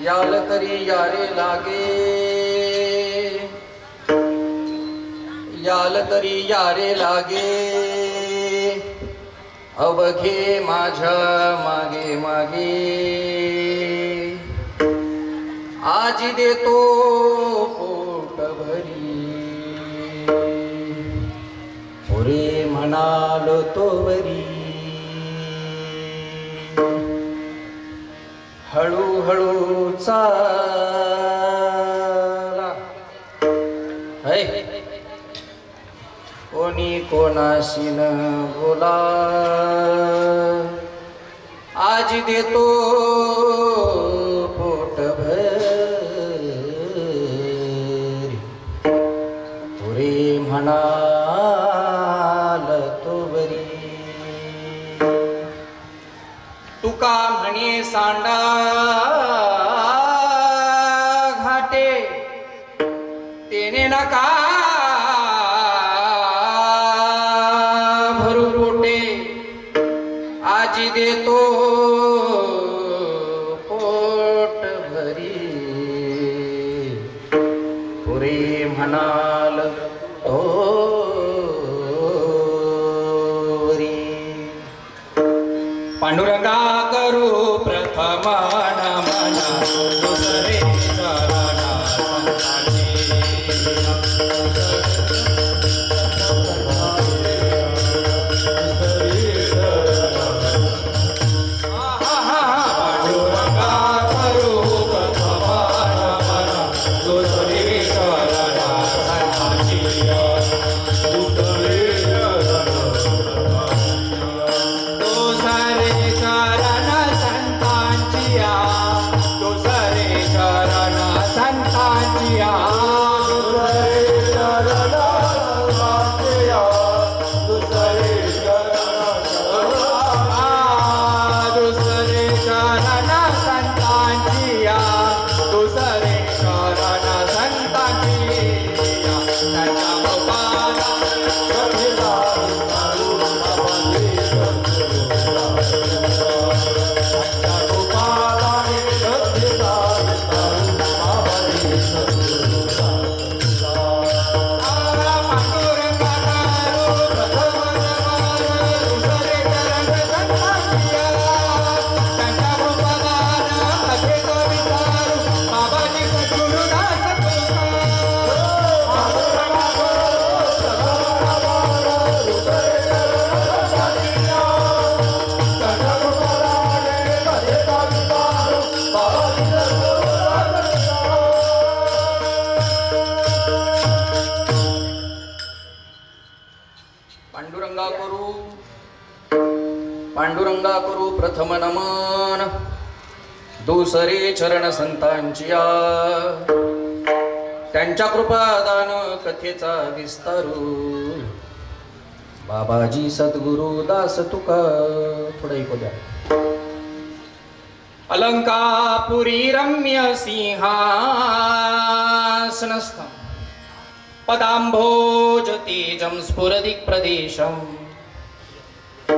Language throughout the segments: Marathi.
याल तरी यारे लागे, याल तरी यारे लागे, अवघे माझ्या मागे मागे. आज देतो पोट भरी, पुरे म्हणालो तोवरी. हळूहळू चाला है, कोणी कोणाशी न बोला. आज देतो पोट भरी, पुरे म्हणाल तोवरी. तुका म्हणे सांडा घाटे, तेने नका भरू पोटे. आजी देतो पोट भरी, पुरे म्हणाल तोवरी. पांडुरंगा करू प्रथम नमन, दुसरे चरण संतांची. पांडुरंगा करू प्रथम नमन, दुसरे चरण संतांची. पांडुरंगा करू प्रथम नमन, दुसरे चरण संतांचिया. त्यांच्या कृपादान कथेचा विस्तारू, बाबाजी सद्गुरु दास तुका. थोडं ऐकू द्या. अलंकापुरी रम्य सिंहासनस्थं, पदांभोज तेजं स्फुरदिक् प्रदेशं.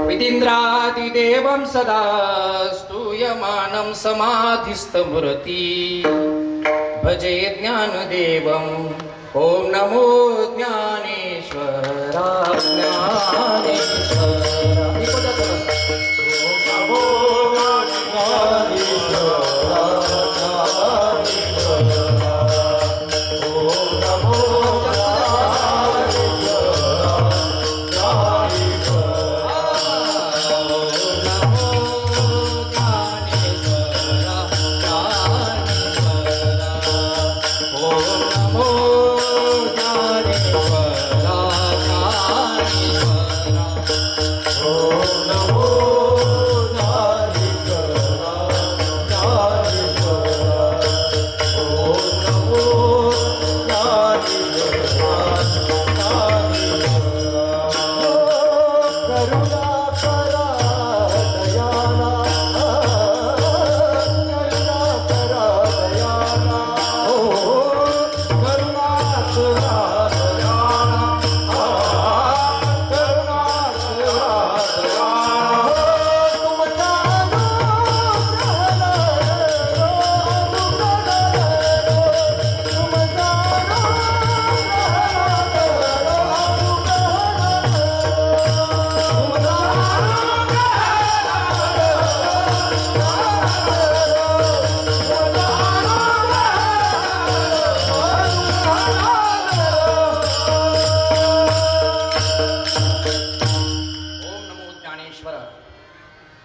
वितीन्द्रादिदेवं सदा स्तूयमानं समाधिस्थमूर्ति. भजे ज्ञानदेवं, ॐ नमो ज्ञानेश्वरा ज्ञानेश्वरा.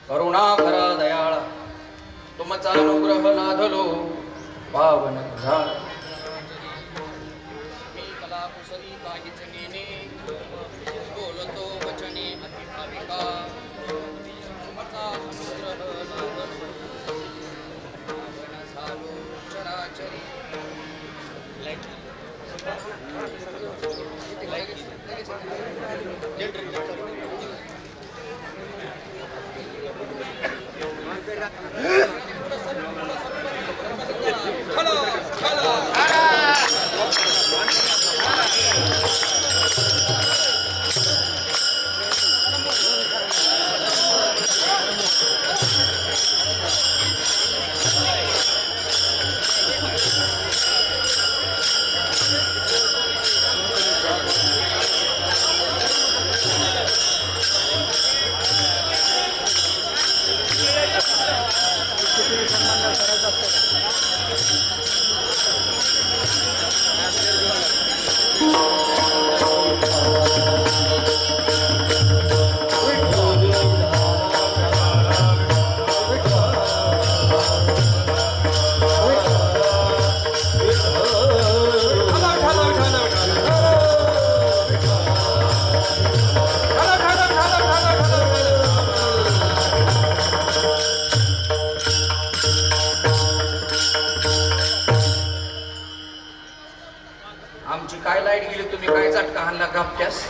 करुणाकरा दयाळा तुमचा अनुग्रह लाधलो पावन झाला मी कला कुसरी काहीच नेने बोलतो वचने अति भाविका तुमचा अनुग्रह लाधलो पावन झालो चराचरी आमची काय लाईट गेली तुम्ही काय झटका हाणला कापत्यास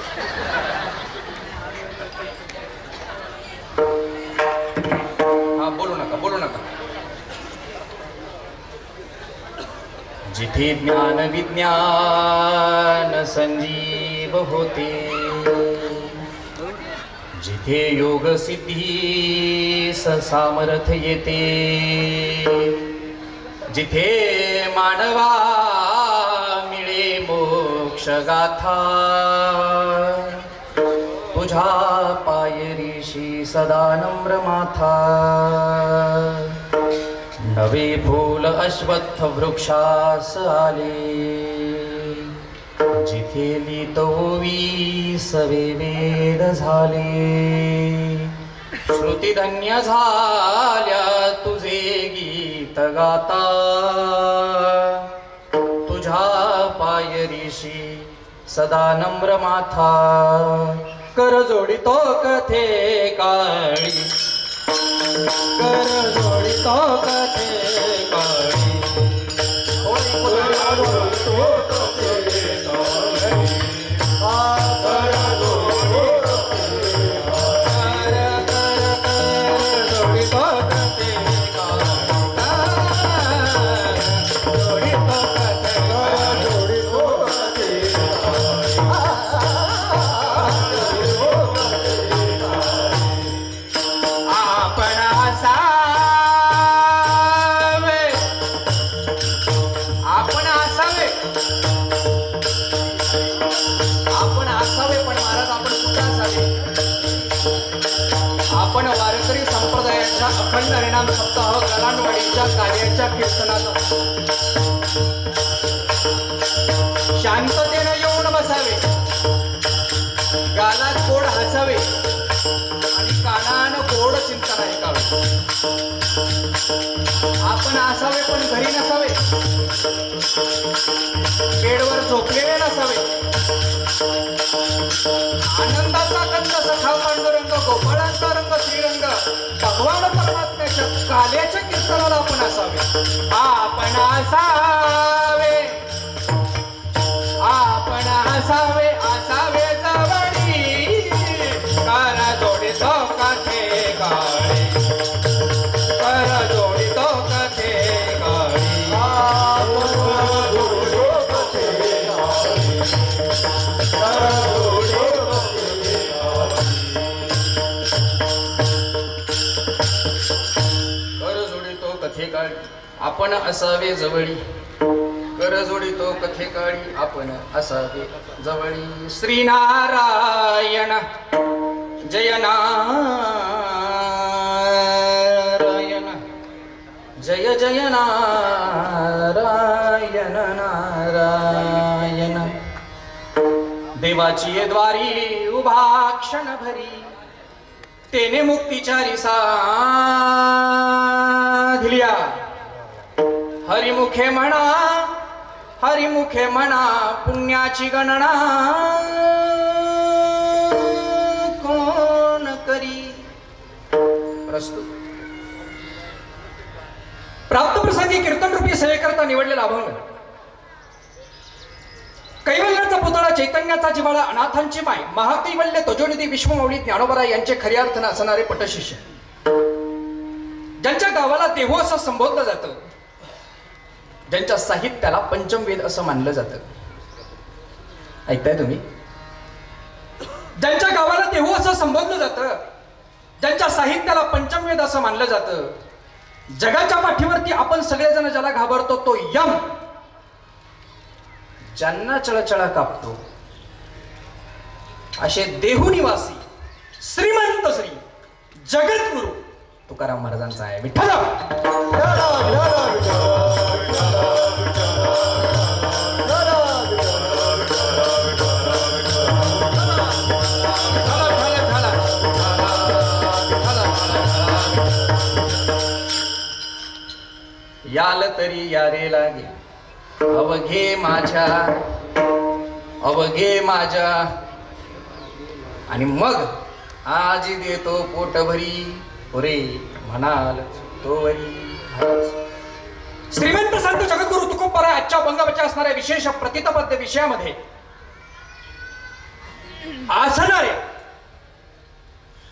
हा बोलू नका जिथे ज्ञान विज्ञान संजीव होते जिथे योग सिद्धी सामर्थ्य येते जिथे मानवा मोक्ष गाथा तुझा पायरीशी सदा नम्र माथा नवे फूल अश्वत्थ वृक्षास आले जिथे लितोवी सवे वेद झाले श्रुती धन्य झाल्या तुझे गीत गाता पायरीशी सदा नम्र माथा कर जोडितो कथे काळी कर जोडितो कथे काळी आपण वारकरी संप्रदायाच्या अखंड हरिनाम सप्ताह गलांडवाडीच्या कार्याच्या कीर्तनात शांततेने येऊन बसावे गालात गोड हसावे आणि कानानं गोड चिंतन ऐकावे आपण असावे पण घरी नसावे बेडवर झोपलेले नसावे आनंदाचा कंद सखा पांडुरंग गोपाळांचा रंग श्रीरंग भगवान परमात्म्याच्या काल्याच्या कीर्तनाला आपण असावे आपण असावे जवळी करा जोडितो कथे काळी करा जोडितो कथे काळी आपण असावे जवळी कर जोडितो कथे काळी आपण असावे जवळी श्रीनारायण जय नारायण जय जय नारायण नारायण देवाची द्वारी उभा क्षण भरी तेने मुक्तीच्या साधिल्या हरिमुखे म्हणा पुण्याची गणना कोण करी. प्रस्तुत प्राप्त प्रसंगी कीर्तन रूपी सेवेकरता निवडलेला अभंग. कैवल्याचा पुतळा चैतन्याचा जिव्हाळा अनाथांची माय महाकैवल्य तजोनिधी विश्वमौली ज्ञानोबा यांचे खऱ्या अर्थानं असणारे पटशिष्य, ज्यांच्या गावाला देहू असं संबोधलं जातं, ज्यांच्या साहित्याला पंचमवेद असं मानलं जातं. ऐकताय तुम्ही? ज्यांच्या गावाला देहू असं संबोधलं जातं, ज्यांच्या साहित्याला पंचमवेद असं मानलं जातं, जगाच्या पाठीवरती आपण सगळेजण ज्याला घाबरतो तो यम, ज्यांना चळचळा कापतो असे देहू निवासी श्रीमंत श्री जगद्गुरु तुकाराम महाराजांचा आहे. विठ्ठल याल तरी यारे लागे अवघे माझ्या आणि मग आज देतो पोटभरी पुरे म्हणाल तोवरी. श्रीमंत संत जगद्गुरु तुकोबाराय आजच्या बंगाबाच्या असणाऱ्या विशेष प्रतितबद्ध विषयामध्ये असणारे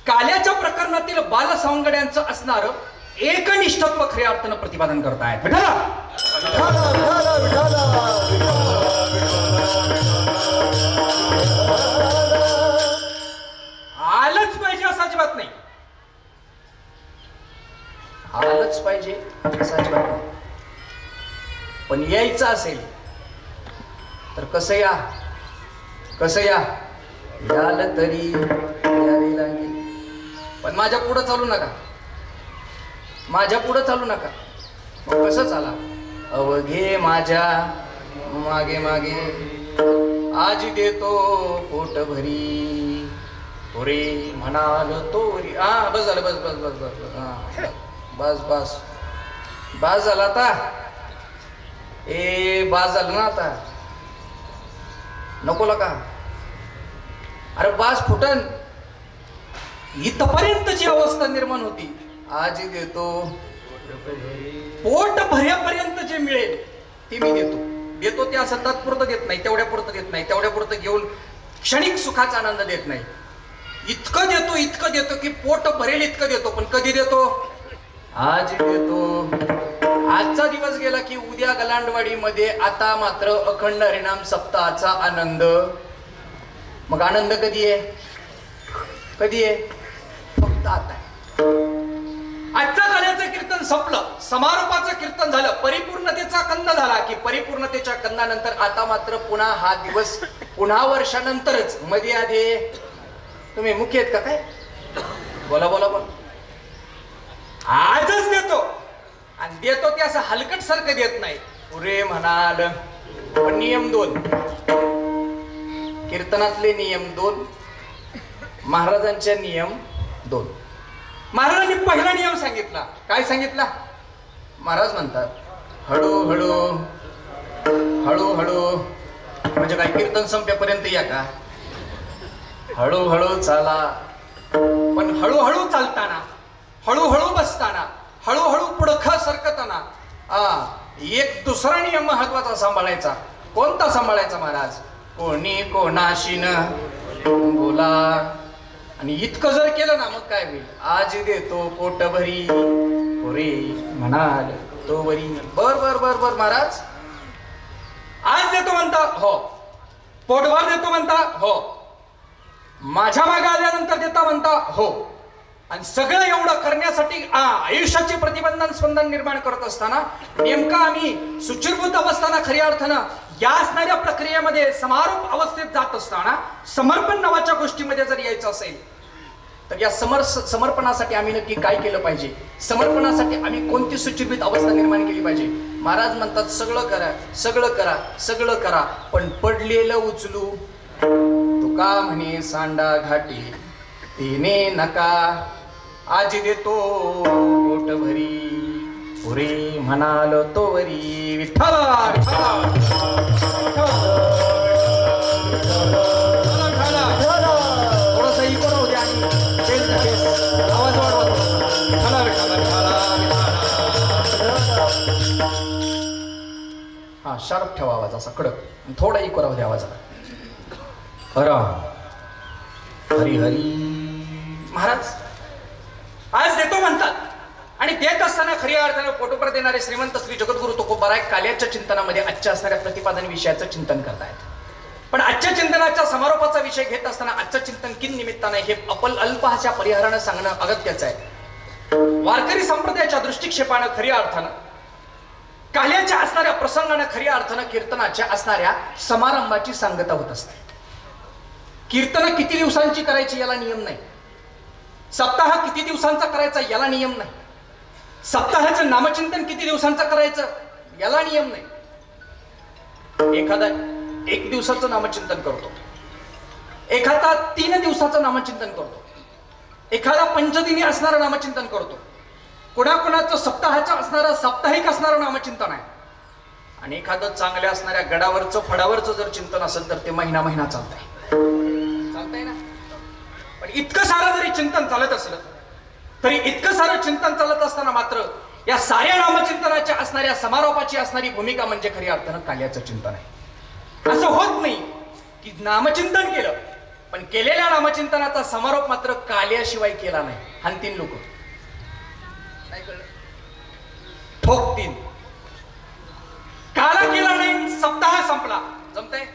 काल्याच्या प्रकरणातील बालसवंगड्यांचं असणारं एकनिष्ठत्व खऱ्या अर्थानं प्रतिपादन करतायत. आलंच पाहिजे असं अजिबात नाही, आलंच पाहिजे असं अजिबात नाही, पण यायचं असेल तर कसं या याल तरी यावे लागेल. पण माझ्या पुढं चालू नका, माझ्या पुढं चालू नका. मग कसं चाला? अवघे माझ्या मागे मागे आज देतो पोट भरी पुरे म्हणाल तोरी. बस झालं, बस बस बस बस बस बस बस झालं आता. बास झालं ना आता, नको का? अरे बास फुटन. इथपर्यंतची अवस्था निर्माण होती. आज देतो पोट भरेपर्यंत जे मिळेल ते मी देतो ते असं तात्पुरतं देत नाही, तेवढ्या पुरतं घेऊन क्षणिक सुखाचा आनंद देत नाही. इतकं देतो की पोट भरेल इतकं देतो. पण कधी देतो? आज देतो. आजचा दिवस गेला की उद्या गलांडवाडी मध्ये आता मात्र अखंड हरिनाम सप्ताहाचा आनंद. मग आनंद कधी आहे? फक्त आता. आजचा काल्याचं कीर्तन संपलं, समारोपाचं कीर्तन झालं, परिपूर्णतेचा कंद झाला की परिपूर्णतेच्या कंदानंतर आता मात्र पुन्हा हा दिवस पुन्हा वर्षानंतरच. मध्ये आधी तुम्ही मुख्य आहेत का काय? बोला. आजच देतो आणि देतो ते असं हलकट सारखं देत नाही. पुरे म्हणाल. पण नियम 2, कीर्तनातले नियम 2, महाराजांचे नियम 2. महाराजांनी पहिला नियम सांगितला. काय सांगितला? महाराज म्हणतात हळूहळू म्हणजे काय? कीर्तन संपेपर्यंत या का? हळूहळू चाला. पण हळूहळू चालताना, हळूहळू बसताना, हळूहळू पुढखा सरकताना एक दुसरा नियम महत्वाचा सांभाळायचा. कोणता सांभाळायचा महाराज? कोणी कोणाशी न बोला. आणि इतकं जर केलं ना मग काय होईल? आज देतो पोट भरी पुरे म्हणाल तो वरी. बर महाराज. आज देतो म्हणता हो, पोटभर देतो म्हणता हो, माझ्या मागे आल्यानंतर देता म्हणता हो. आणि सगळं एवढं करण्यासाठी आयुष्याचे प्रतिबंधन स्पंदन निर्माण करत असताना नेमका आम्ही सुचिरभूत अवस्थाना खऱ्या अर्थानं या असणाऱ्या प्रक्रियेमध्ये समारोप अवस्थेत जात असताना समर्पण नावाच्या गोष्टीमध्ये जर यायचं असेल तर या समर्पणासाठी आम्ही नक्की काय केलं पाहिजे? समर्पणासाठी आम्ही कोणती सुचिरभूत अवस्था निर्माण केली पाहिजे? महाराज म्हणतात सगळं करा पण पडलेलं उचलू तुका म्हणे सांडा घाटी तिने नका आज देतो पोट भरी पुरे म्हणाल तोवरी विठ्ठला थोडस इको राहू द्या आणि आवाज वाढवा हा शार्प ठेवा आवाज असा कडक थोडा इको राहू द्या आवाजाला हरी हरी महाराज आज देतो म्हणतात आणि देत असताना खऱ्या अर्थाने पोटोपर देणारे श्रीमंत श्री जगद्गुरु तुकोबाराय काल्याच्या चिंतनामध्ये आजच्या असणाऱ्या प्रतिपादन विषयाचं चिंतन करतायत पण आजच्या चिंतनाच्या समारोपाचा विषय घेत असताना आजचं चिंतन किन निमित्ताने हे अल्पहाच्या परिहारानं सांगणं अगत्याचं आहे वारकरी संप्रदायाच्या दृष्टिक्षेपानं खऱ्या अर्थानं काल्याच्या असणाऱ्या प्रसंगानं खऱ्या अर्थानं कीर्तनाच्या असणाऱ्या समारंभाची सांगता होत असते कीर्तन किती दिवसांची करायची याला नियम नाही सप्ताह किती दिवसांचा करायचा याला नियम नाही सप्ताहाचं नामचिंतन किती दिवसांचं करायचं याला नियम नाही एखादा 1 दिवसाचं नामचिंतन करतो एखादा 3 दिवसाचं नामचिंतन करतो एखादा पंचदिनी असणारं नामचिंतन करतो कोणाकोणाचं सप्ताहाचं असणारं साप्ताहिक असणारं नामचिंतन आहे आणि एखादं चांगल्या असणाऱ्या गडावरचं फडावरचं जर चिंतन असेल तर ते महिना चालतंय ना पण इतकं सारं जरी चिंतन चालत असलं तरी इतकं सारं चिंतन चालत असताना मात्र या साऱ्या नामचिंतनाच्या असणाऱ्या समारोपाची असणारी भूमिका म्हणजे खऱ्या अर्थानं काल्याचं चिंतन आहे असं होत नाही की नामचिंतन केलं पण केलेल्या नामचिंतनाचा समारोप मात्र काल्याशिवाय केला नाही हानतीन लोक नाही कळलं ठोकतीन काला केला नाही सप्ताह संपला जमतंय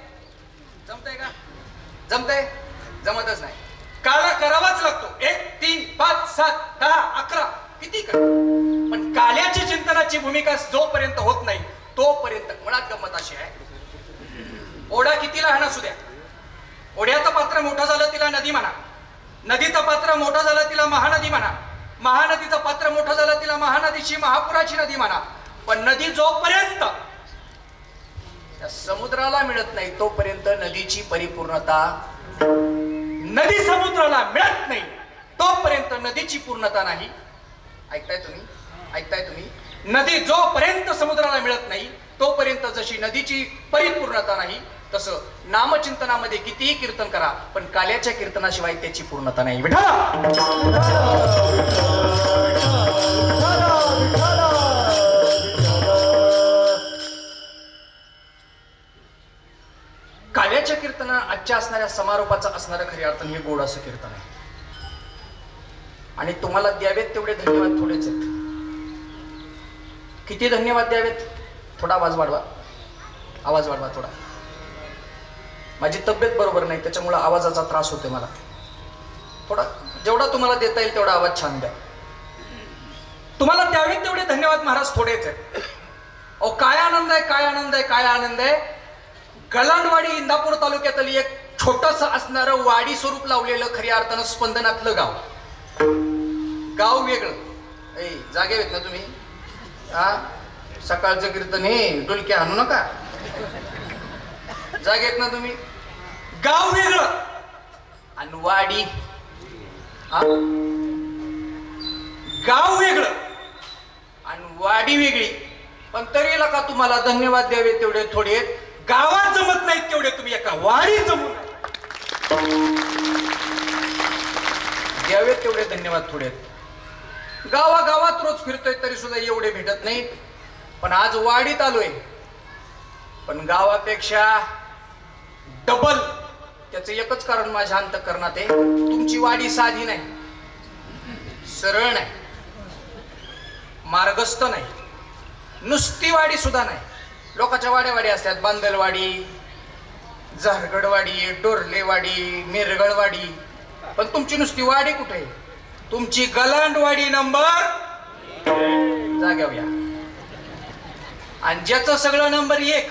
का जमतंय जमतच नाही काला करावाच लागतो 1 3 5 7 10 11 किती कर पण काल्याची चिंतनाची भूमिका जोपर्यंत होत नाही तोपर्यंत मुळात गंमत अशी आहे ओढा किती लहान असू द्या ओढ्याचं पात्र मोठं झालं तिला नदी म्हणा नदीचं पात्र मोठं झालं तिला महानदी म्हणा महानदीचं पात्र मोठं झालं तिला महानदीची महापुराची नदी म्हणा पण नदी जोपर्यंत या समुद्राला मिळत नाही तोपर्यंत नदीची परिपूर्णता नदी समुद्राला मिळत नाही तोपर्यंत नदीची पूर्णता नाही ऐकताय तुम्ही नदी जोपर्यंत समुद्राला मिळत नाही तोपर्यंत जशी नदीची परिपूर्णता नाही तसं नामचिंतनामध्ये कितीही कीर्तन करा पण काल्याच्या कीर्तनाशिवाय त्याची पूर्णता नाही काल्याच्या कीर्तना आजच्या असणाऱ्या समारोपाचं असणारं खऱ्या अर्थाने हे गोड असं कीर्तन आहे आणि तुम्हाला द्यावेत तेवढे धन्यवाद थोडेच आहेत किती धन्यवाद द्यावेत थोडा आवाज वाढवा थोडा माझी तब्येत बरोबर नाही त्याच्यामुळे आवाजाचा त्रास होतोय मला थोडा जेवढा तुम्हाला देता येईल तेवढा आवाज छान द्या तुम्हाला द्यावेत तेवढे धन्यवाद महाराज थोडेच आहेत अहो काय आनंद आहे गलांडवाडी इंदापूर तालुक्यातली एक छोटस असणारं वाडी स्वरूप लावलेलं खऱ्या अर्थानं स्पंदनातलं गाव वेगळं जागे आहेत ना तुम्ही सकाळचं कीर्तन हे डुलक्या आणू नका जागेत ना तुम्ही गाव वेगळं आणि वाडी गाव वेगळं आणि वाडी वेगळी पण तरी का तुम्हाला धन्यवाद द्यावे तेवढे थोडे गावात जमत नाहीत तेवढे तुम्ही एका वाडी जमून द्यावे तेवढे धन्यवाद थोडे गावागावात रोज फिरतोय तरी सुद्धा एवढे भेटत नाहीत पण आज वाडीत आलोय पण गावापेक्षा डबल त्याचं एकच कारण माझ्या अंतःकरणात आहे तुमची वाडी साधी नाही सरळ नाही मार्गस्थ नाही नुसती वाडी सुद्धा नाही लोकांच्या वाड्या असतात बांदलवाडी झारगडवाडी डोरलेवाडी मिरगळवाडी पण तुमची नुसती वाडी कुठे आहे तुमची गलांडवाडी नंबर जाग्यावर या आणि ज्याचं सगळं नंबर 1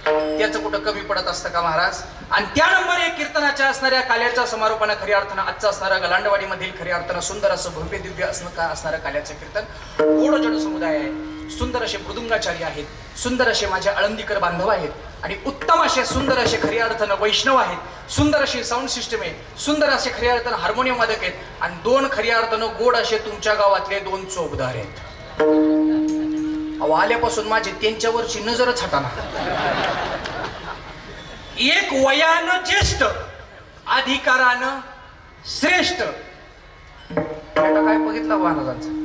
त्याचं कुठं कमी पडत असतं का महाराज आणि त्या नंबर 1 कीर्तनाच्या असणाऱ्या काल्याच्या समारोपानं खऱ्या अर्थानं आजचं असणारं गलांडवाडी मधील खऱ्या अर्थानं सुंदर असं भव्य दिव्य असणारं काल्याचं कीर्तन गोड जड समुदाय आहे सुंदर असे मृदुंगाचार्य आहेत सुंदर असे माझे आळंदीकर बांधव आहेत आणि उत्तम असे सुंदर असे खऱ्या अर्थानं वैष्णव आहेत, सुंदर अशी साऊंड सिस्टम आहे, सुंदर असे खऱ्या अर्थानं हार्मोनियम वादक आहेत आणि 2 खऱ्या अर्थानं गोड असे तुमच्या गावातले 2 चोपदार आहेत. अहो आल्यापासून माझी त्यांच्यावरची नजरच हटाना. एक वयानं ज्येष्ठ, अधिकारानं श्रेष्ठ. काय बघितलं महाराजांचं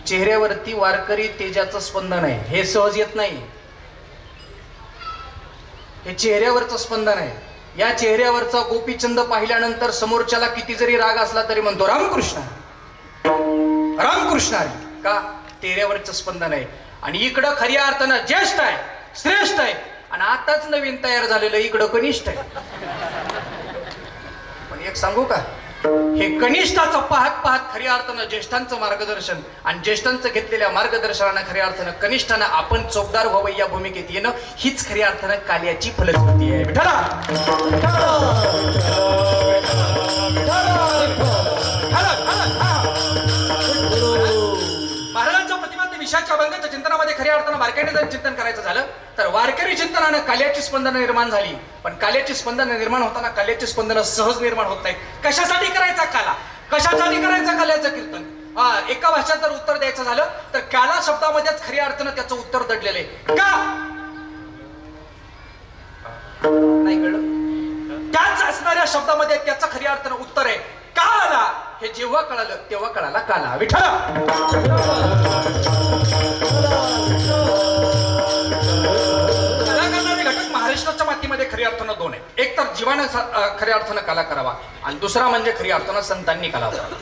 चेहऱ्यावरती वारकरी तेजाचं स्पंदन आहे. हे सहज येत नाही, हे चेहऱ्यावरचं स्पंदन आहे. या चेहऱ्यावरचा गोपीचंद पाहिल्यानंतर समोरच्याला किती जरी राग असला तरी म्हणतो रामकृष्ण रामकृष्ण. का? चेहऱ्यावरचं स्पंदन आहे. आणि इकडं खऱ्या अर्थानं ज्येष्ठ आहे, श्रेष्ठ आहे आणि आताच नवीन तयार झालेलं इकडं कनिष्ठ आहे. पण एक सांगू का, हे कनिष्ठाचं पाहत पाहत खऱ्या अर्थानं ज्येष्ठांचं मार्गदर्शन आणि ज्येष्ठांचं घेतलेल्या मार्गदर्शनानं खऱ्या अर्थानं कनिष्ठानं आपण चौकदार व्हावं या भूमिकेत येणं हीच खऱ्या अर्थानं काल्याची फलश्रुती आहे. महाराजांच्या प्रतिमांत विषयाच्या अभंगाच्या चिंतनामध्ये खऱ्या अर्थानं वारकऱ्याने जर चिंतन करायचं झालं तर वारकरी चिंतनानं काल्याची स्पंदनं निर्माण झाली. पण काल्याची स्पंदनं निर्माण होताना काल्याची स्पंदनं सहज निर्माण होत नाही. कशासाठी करायचा काला, कशासाठी करायचा काल्याचं कीर्तन? एका भाषेत जर उत्तर द्यायचं झालं तर काला शब्दामध्येच खऱ्या अर्थानं त्याचं उत्तर दडलेलं आहे. का नाही कळलं? त्याच असणाऱ्या शब्दामध्ये त्याचं खऱ्या अर्थानं उत्तर आहे. का आला हे जेव्हा कळालं तेव्हा कळाला काला. विठ्ठल घटक महाराष्ट्राच्या मातीमध्ये खऱ्या अर्थानं 2 आहे. एक तर जीवानं खऱ्या अर्थानं काला करावा आणि दुसरा म्हणजे खऱ्या अर्थानं संतांनी काला करावा.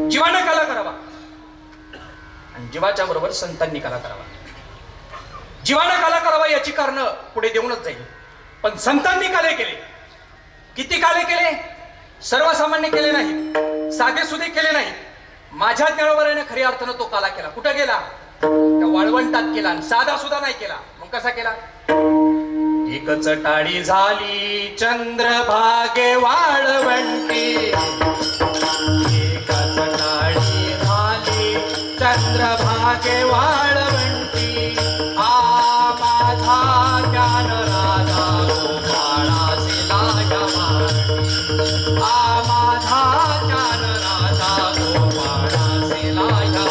जीवानं काला करावा आणि जीवाच्या बरोबर संतांनी काला करावा. जीवानं काला करावा याची कारण पुढे देऊनच जाईल. पण संतांनी काले केले. किती काले केले? सर्वसामान्य केले नाही, साधे सुधे केले नाही. माझ्या ज्ञानोबराने खऱ्या अर्थानं तो काला केला. कुठं गेला? त्या वाळवंटात केला. साधा सुद्धा नाही केला. मग कसा केला? एकच टाळी झाली चंद्रभागे वाळवंटी, एकच टाळी झाली चंद्रभागे वाळवंटी. माझा ज्ञान राजा गोपाळासी लागा वाटी, माझा ज्ञान राजा गोपाळासी लागा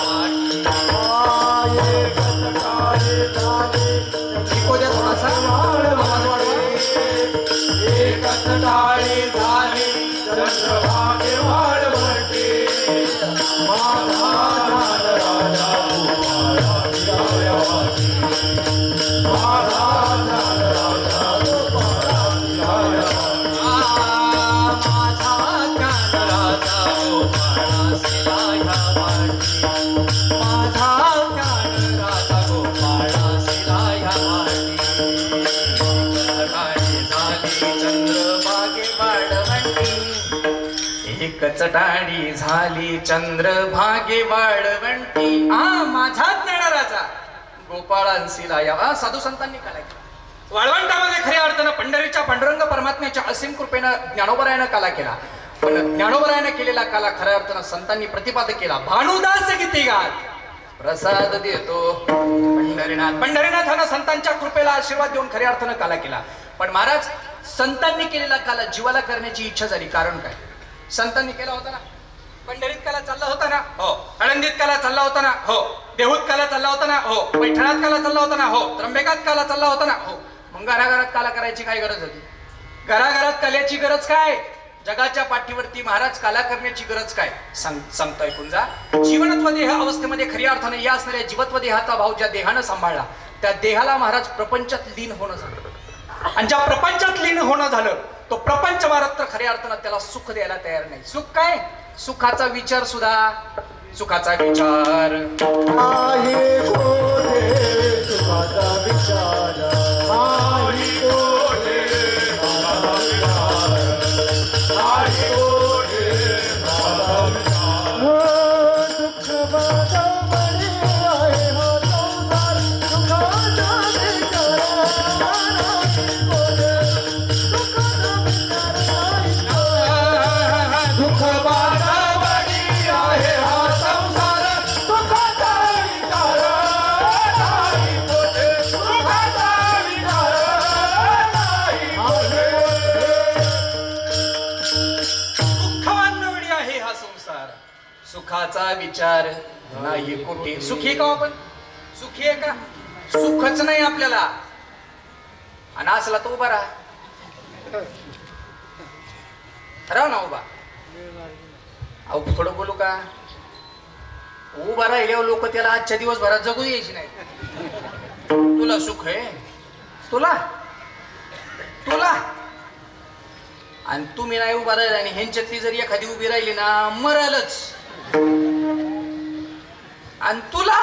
वाटी. शिको द्या थोडासा आवाज वाढवा. एकच टाळी झाली चंद्रभागे वाळवंटी, माझा ज्ञान राजा गोपाळासी लागा वाटी, माझा ज्ञान राजा गोपाळासी लागा वाटी. माझा ज्ञान राजा गोपाळासी लागा वाटी, माझा ज्ञान राजा गोपाळासी लागा वाटी. एकच टाळी झाली चंद्रभागे वाळवंटी, माझा ज्ञान राजा गोपाळांसी लागा. साधू संतांनी काला केला. वाळवंटामध्ये खऱ्या अर्थानं पंढरीच्या पांडुरंग परमात्म्याच्या असीम कृपेनं ज्ञानोबरायानं काला केला. पण ज्ञानोबरायानं केलेला काला खऱ्या अर्थानं संतांनी प्रतिपादक केला. भानुदास गीती गात प्रसाद देतो पंढरीनाथ. पंढरीनाथानं संतांच्या कृपेला आशीर्वाद देऊन खऱ्या अर्थानं काला केला. पण महाराज संतांनी केलेला काला जीवाला करण्याची इच्छा झाली. कारण काय? संतांनी केला होता ना, पंढरीत काला चालला होता ना, हो. आळंदीत काला चालला होता ना, हो. देहूत काला चालला होता ना, हो. पैठणात काला चालला होता ना, हो. त्र्यंबकात काला चालला होता ना, हो. मग घराघरात काला करायची काय गरज होती? घराघरात काल्याची गरज काय? जगाच्या पाठीवरती महाराज काला करण्याची गरज काय? सांगतो ऐकून जा. जीवनत्व देह अवस्थेमध्ये खऱ्या अर्थाने या असणाऱ्या जीवत्व देहाचा भाव ज्या देहानं सांभाळला त्या देहाला महाराज प्रपंचात लीन होणं झालं. आणि ज्या प्रपंचात लीन होणं झालं तो प्रपंच मात्र खऱ्या अर्थानं त्याला सुख द्यायला तयार नाही. सुख काय? सुखाचा विचार सुद्धा. सुखाचा विचार आहे सुखाचा विचार संसार सुखाचा विचार नाही कुठे. सुखी का आपण? सुखी आहे का? सुखच नाही आपल्याला. आणि असला तो उभा राहा ना उभा. अहो थोडं बोलू का? उभा राहिल्यावर लोक त्याला आजच्या दिवसभरात जगू द्यायची नाही. तुला सुख आहे? तुला तुला आणि तुम्ही नाही उभा राहिला आणि ह्यांच्यातली जर एखादी उभी राहिली ना मरालच. आणि तुला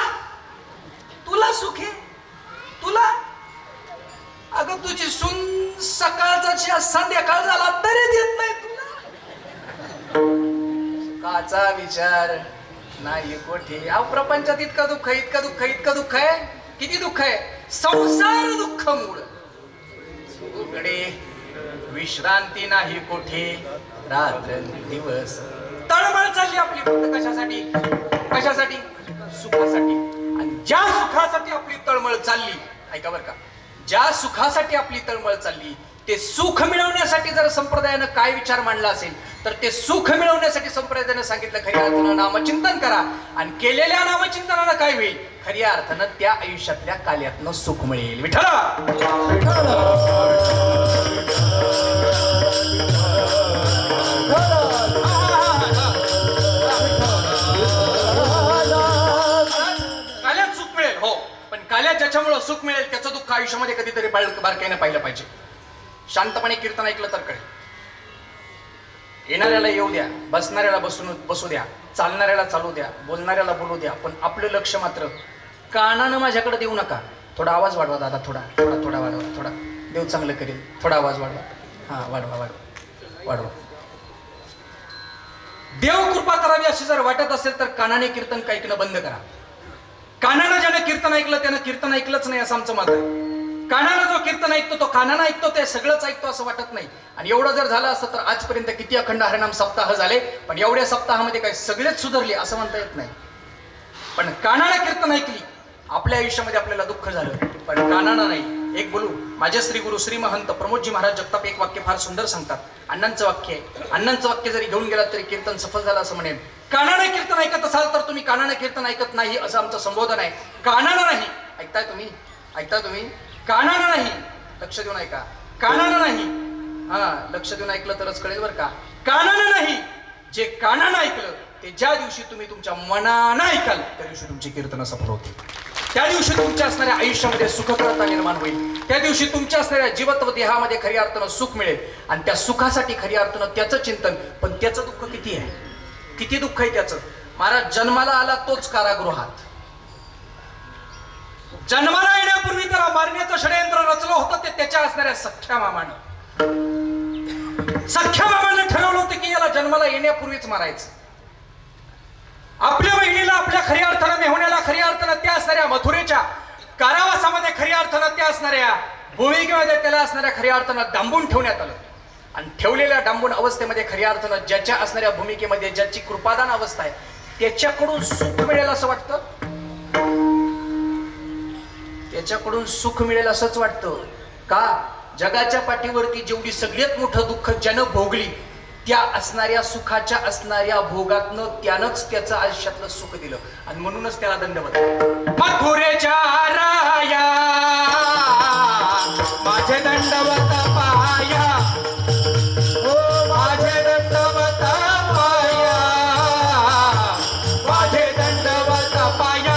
तुला सुख आहे? तुला अगं तुझी सून सकाळचा संध्याकाळ झाला तरी देत नाही तुला. सुखाचा विचार नाही कोठे. अहो प्रपंचात इतका दुःख आहे, इतका दुःख आहे, इतका दुःख आहे. किती दुःख आहे? संसार दुःख मूळ उघडे विश्रांती नाही कोठे. रात्र दिवस तळमळ चालली आपली फक्त कशासाठी? कशासाठी? सुखासाठी. आणि ज्या सुखासाठी आपली तळमळ चालली, ऐका बरं का, ज्या सुखासाठी आपली तळमळ चालली ते सुख मिळवण्यासाठी जर संप्रदायानं काय विचार मांडला असेल तर ते सुख मिळवण्यासाठी संप्रदायानं सांगितलं खऱ्या अर्थानं नामचिंतन करा. आणि केलेल्या नामचिंतनानं काय होईल? खऱ्या अर्थानं त्या आयुष्यातल्या काल्यातनं सुख मिळेल. विठ्ठला काल्यात सुख मिळेल. हो, पण काल्यात ज्याच्यामुळे सुख मिळेल त्याचं दुःख आयुष्यामध्ये कधीतरी बारकाईनं पाहिलं पाहिजे. शांतपणे कीर्तन ऐकलं तर कळेल. येणाऱ्याला येऊ द्या, बसणाऱ्याला बसू द्या, चालणाऱ्याला चालू द्या, बोलणाऱ्याला बोलू द्या, पण आपलं लक्ष मात्र कानानं माझ्याकडे देऊ नका. थोडा आवाज वाढवा दादा, थोडा थोडा थोडा वाढवा, थोडा. देव चांगलं करेल. थोडा आवाज वाढवा. हा वाढवा वाढवा वाढवा. देव कृपा करावी अशी जर वाटत असेल तर कानाने कीर्तन ऐकणं बंद करा. कानानं ज्यानं कीर्तन ऐकलं त्यानं कीर्तन ऐकलंच नाही असं आमचं मत आहे. कानानं जो कीर्तन ऐकतो तो कानानं ऐकतो, ते सगळंच ऐकतो असं वाटत नाही. आणि एवढं जर झालं असतं तर आजपर्यंत किती अखंड हरिनाम सप्ताह झाले, पण एवढ्या सप्ताहामध्ये काही सगळेच सुधारले असं म्हणता येत नाही. पण कानानं कीर्तन ऐकली, आपल्या आयुष्यामध्ये आपल्याला दुःख झालं, पण कानानं नाही. एक बोलू, माझे श्री गुरु श्री महंत प्रमोदजी महाराज जगताप एक वाक्य फार सुंदर सांगतात. अण्णांचं वाक्य आहे. अण्णांचं वाक्य जरी घेऊन गेलात तरी कीर्तन सफल झालं असं म्हणेल. कानानं कीर्तन ऐकत असाल तर तुम्ही कानानं कीर्तन ऐकत नाही असं आमचं संबोधन आहे. कानानं नाही. ऐकताय तुम्ही? ऐकताय तुम्ही? कानानं नाही. लक्ष देऊन ऐका. कानानं नाही. हा, लक्ष देऊन ऐकलं तरच कळेल बरं का. कानानं नाही. जे कानानं ऐकलं ते ज्या दिवशी तुम्ही तुमच्या मनानं ऐकाल त्या दिवशी तुमची कीर्तन सफल होतील. त्या दिवशी तुमच्या असणाऱ्या आयुष्यामध्ये सुखकरता निर्माण होईल. त्या दिवशी तुमच्या असणाऱ्या जीवत्व देहामध्ये खऱ्या अर्थानं सुख मिळेल. आणि त्या सुखासाठी खऱ्या अर्थानं त्याचं चिंतन. पण त्याचं दुःख किती आहे? किती दुःख आहे त्याचं? महाराज जन्माला आला तोच कारागृहात. जन्माला येण्यापूर्वी त्याला मारण्याचं षडयंत्र रचलं होतं ते त्याच्या असणाऱ्या सख्या मामानं. सख्या मामानं ठरवलं होतं की याला जन्माला येण्यापूर्वीच मारायचं. आपल्या बहिणीला आपल्या खऱ्या अर्थानं मेहुण्याला खऱ्या अर्थानं त्या असणाऱ्या मथुरेच्या कारावासामध्ये खऱ्या अर्थानं त्या असणाऱ्या भूमिकेमध्ये त्याला असणाऱ्या खऱ्या अर्थानं डांबून ठेवण्यात आलं. आणि ठेवलेल्या डांबून अवस्थेमध्ये खऱ्या अर्थानं ज्याच्या असणाऱ्या भूमिकेमध्ये ज्याची कृपादान अवस्था आहे त्याच्याकडून सुख मिळेल असं वाटतं. त्याच्याकडून सुख मिळेल असंच वाटतं का? जगाच्या पाठीवरती जेवढी सगळ्यात मोठं दुःख ज्यानं भोगली त्या असणाऱ्या सुखाच्या असणाऱ्या भोगातनं त्यानंच त्याचं आयुष्यातलं सुख दिलं. आणि म्हणूनच त्याला दंडवत. मथुरेच्या राया माझे दंडवत पाया, माझे दंडवत पाया, माझे दंडवत पाया.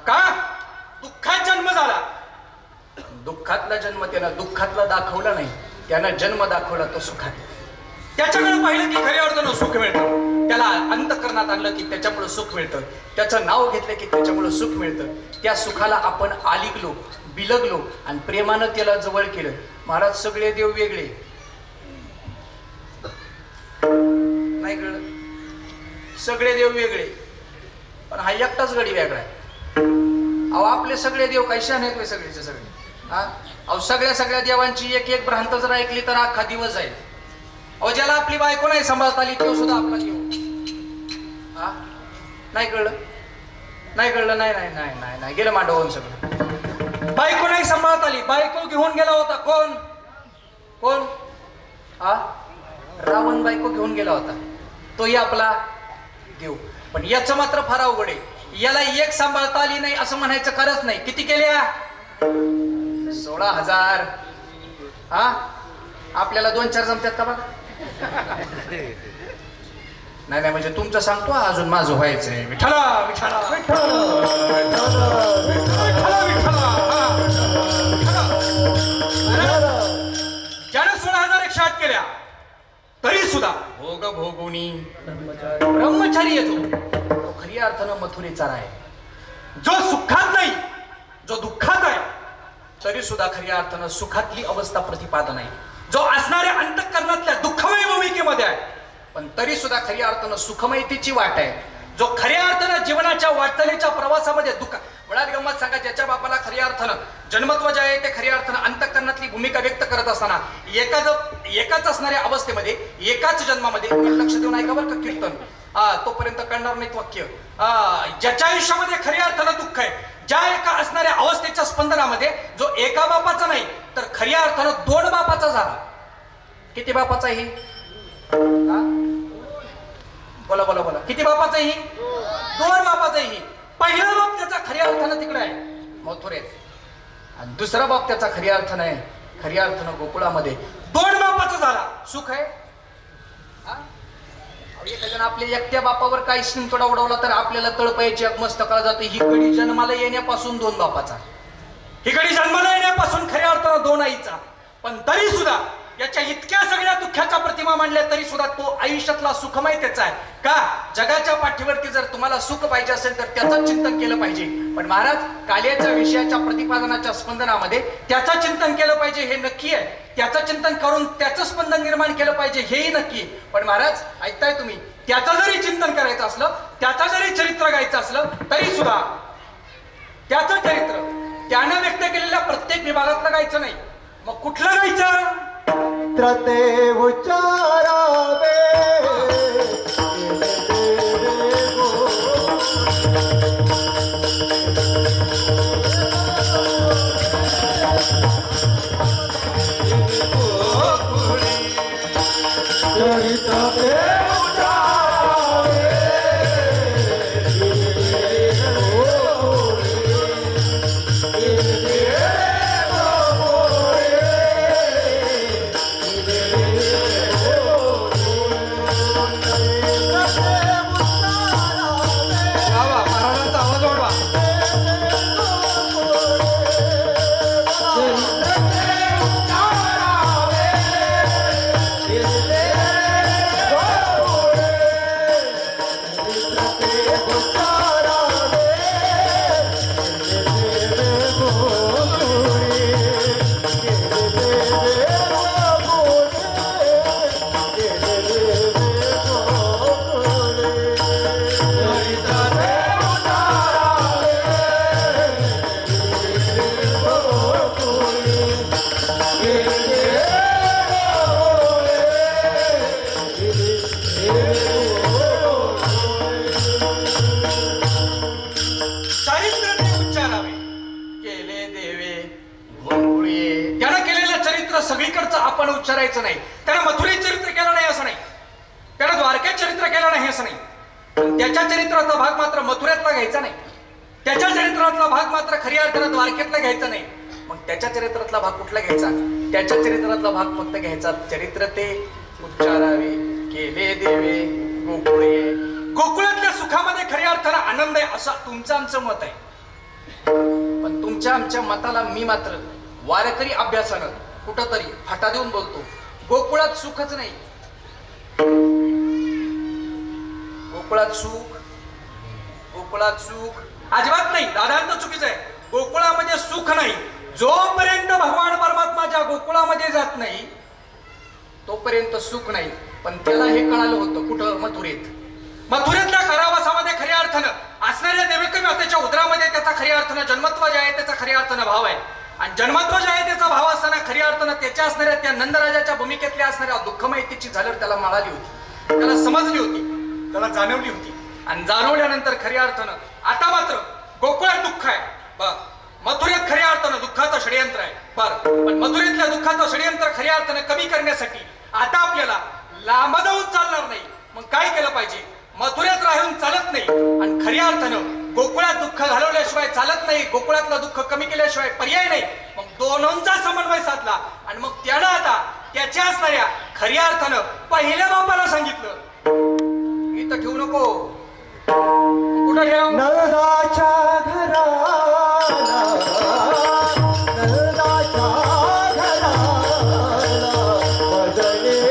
का? दुःखात जन्म झाला. दुःखातला जन्म त्यानं दुःखातला दाखवला नाही, त्यानं जन्म दाखवला तो सुखात. त्याच्याकडे पाहिलं की खऱ्या अर्थानं सुख मिळतं. त्याला अंतःकरणात आणलं की त्याच्यामुळे सुख मिळतं, त्याचं नाव घेतलं की त्याच्यामुळे सुख मिळतं. त्या सुखाला आपण आलिगलो, बिलगलो आणि प्रेमानं त्याला जवळ केलं. महाराज सगळे देव वेगळे नाही कळलं, सगळे देव वेगळे पण हा एकटाच गडी वेगळा आहे. अहो आपले सगळे देव काही शान आहेत सगळेचे सगळे. हा अहो सगळ्या देवांची एक एक भ्रांत जर ऐकली तर अख्खा दिवस जाईल. अहो ज्याला आपली बायको नाही सांभाळता आली तो सुद्धा आपला देव. हा नाही कळलं, नाही कळलं, नाही नाही नाही नाही नाही गेलं मांडवून सगळं. बायको नाही सांभाळता आली, बायको घेऊन गेला होता कोण कोण? हा रावण बायको घेऊन गेला होता, तोही आपला देव. पण याचं मात्र फार अवघड आहे, याला एक सांभाळता आली नाही असं म्हणायचं खरंच नाही. किती केल्या? 16,000. हा आपल्याला 2-4 जमतात का बघा. नाही नाही म्हणजे तुमचं सांगतो अजून माझं व्हायचंय. विठ्ठला विठ्ठला ज्याने 16,108 केल्या तरी सुद्धा भोग भोगुनी ब्रह्मचारी येतो तो खरी अर्थानं मथुरेचा आहे. जो सुखात नाही, जो दुःखात आहे तरी सुद्धा खऱ्या अर्थानं सुखातली अवस्था प्रतिपादन आहे. जो असणाऱ्या अंतःकरणातल्या दुःखमय भूमिकेमध्ये आहे पण तरी सुद्धा खऱ्या अर्थानं सुखमयतेची वाट आहे. जो खऱ्या अर्थानं जीवनाच्या वाटचालीच्या प्रवासामध्ये दुःख मुळात गंमत सांगा, ज्याच्या बापाला खऱ्या अर्थानं जन्मत्व जे आहे ते खऱ्या अर्थानं अंतःकरणातली भूमिका व्यक्त करत असताना एकाच असणाऱ्या अवस्थेमध्ये एकाच जन्मामध्ये लक्ष देऊन ऐका बरं का कीर्तन, तोपर्यंत कळणार नाहीत वाक्य. ज्याच्या आयुष्यामध्ये खऱ्या अर्थानं दुःख आहे, ज्या एका असणाऱ्या अवस्थेच्या स्पंदनामध्ये जो एका बापाचा नाही तर खऱ्या अर्थानं 2 बापाचा झाला. किती बापाचा ही? बोला बोला बोला, किती बापाचा ही? 2 बापाचा ही. पहिला बाप त्याचा खऱ्या अर्थानं तिकडे आहे मथुरेत आणि दुसरा बाप त्याचा खऱ्या अर्थानं आहे खऱ्या अर्थानं गोकुळामध्ये. 2 बापाचा झाला. सुख आहे? एखाद्यानं आपल्या एकट्या बापावर काही शिंतोडा उडवला तर आपल्याला तळपायची मस्तकाला जाते. ही कडी जन्माला येण्यापासून 2 बापाचा, ही कडी जन्माला येण्यापासून खऱ्या अर्थानं 2 आईचा. पण तरी सुद्धा याच्या इतक्या सगळ्या दुःखाच्या प्रतिमा मांडल्या तरी सुद्धा तो आयुष्यातला सुखमय त्याचा आहे का? जगाच्या पाठीवरती जर तुम्हाला सुख पाहिजे असेल तर त्याचं चिंतन केलं पाहिजे. पण महाराज काल्याच्या विषयाच्या प्रतिपादनाच्या स्पंदनामध्ये त्याचं चिंतन केलं पाहिजे हे नक्की आहे. त्याचं चिंतन करून त्याचं स्पंदन निर्माण केलं पाहिजे हेही नक्की. पण महाराज ऐकताय तुम्ही, त्याचं जरी चिंतन करायचं असलं, त्याचं जरी चरित्र गायचं असलं तरी सुद्धा त्याचं चरित्र त्यानं व्यक्त केलेल्या प्रत्येक विभागातलं गायचं नाही. मग कुठलं गायचं? त्रते उच्चारावे सगळीकडचं आपण उच्चारायचं नाही. त्यानं मथुरेत चरित्र केलं नाही असं नाही, त्यानं द्वारकेत चरित्र केलं नाही असं नाही. पण त्याच्या चरित्राचा भाग मात्र मथुरेतला घ्यायचा नाही, त्याच्या चरित्रातला भाग मात्र खऱ्या अर्थानं द्वारकेतला घ्यायचा नाही. मग त्याच्या चरित्रातला भाग कुठला घ्यायचा? त्याच्या चरित्रातला भाग फक्त घ्यायचा. चरित्र ते उच्चारावे केले देवे गोकुळे. गोकुळातल्या सुखामध्ये खऱ्या अर्थानं आनंद आहे असं तुमचं आमचं मत आहे. पण तुमच्या आमच्या मताला मी मात्र वारकरी अभ्यासानं कुठंतरी फाटा देऊन बोलतो, गोकुळात सुखच नाही. गोकुळात सुख अजिबात नाही. दादांत चुकीचं आहे. गोकुळामध्ये सुख नाही. जोपर्यंत भगवान परमात्मा ज्या गोकुळामध्ये जात नाही तोपर्यंत सुख नाही. पण त्याला हे कळालं होतं कुठं? मथुरेतल्या कारावासामध्ये खऱ्या अर्थानं असणाऱ्या देवकी मातेच्या उदरामध्ये त्याचा खऱ्या अर्थानं जन्मत्व जे आहे त्याचा खऱ्या अर्थानं भाव आहे. आणि जन्मत्व जे आहे त्याचा भाव असताना खऱ्या अर्थानं त्याच्या असणाऱ्या त्या नंदराजाच्या भूमिकेतल्या असणाऱ्या दुःखमाहितीची झाल्यावर त्याला मिळाली होती, त्याला समजली होती, त्याला जाणवली होती. आणि जाणवल्यानंतर खऱ्या अर्थानं आता मात्र गोकुळात दुःख आहे बर, मथुरेत खऱ्या अर्थानं दुःखाचं षडयंत्र आहे बर. पण मथुरेतल्या दुःखाचं षडयंत्र खऱ्या अर्थानं कमी करण्यासाठी आता आपल्याला लांब जाऊन चालणार नाही. मग काय केलं पाहिजे? मथुरेत राहून चालत नाही आणि खऱ्या अर्थानं गोकुळात दुःख घालवल्याशिवाय चालत नाही. गोकुळातलं दुःख कमी केल्याशिवाय पर्याय नाही. मग दोनोंचा समन्वय साधला आणि मग त्यानं आता त्याच्या असणाऱ्या खऱ्या अर्थानं पहिल्या बापाला सांगितलं इथं ठेवू नको. कुठं ठेव? नळदाच्या घराला बदले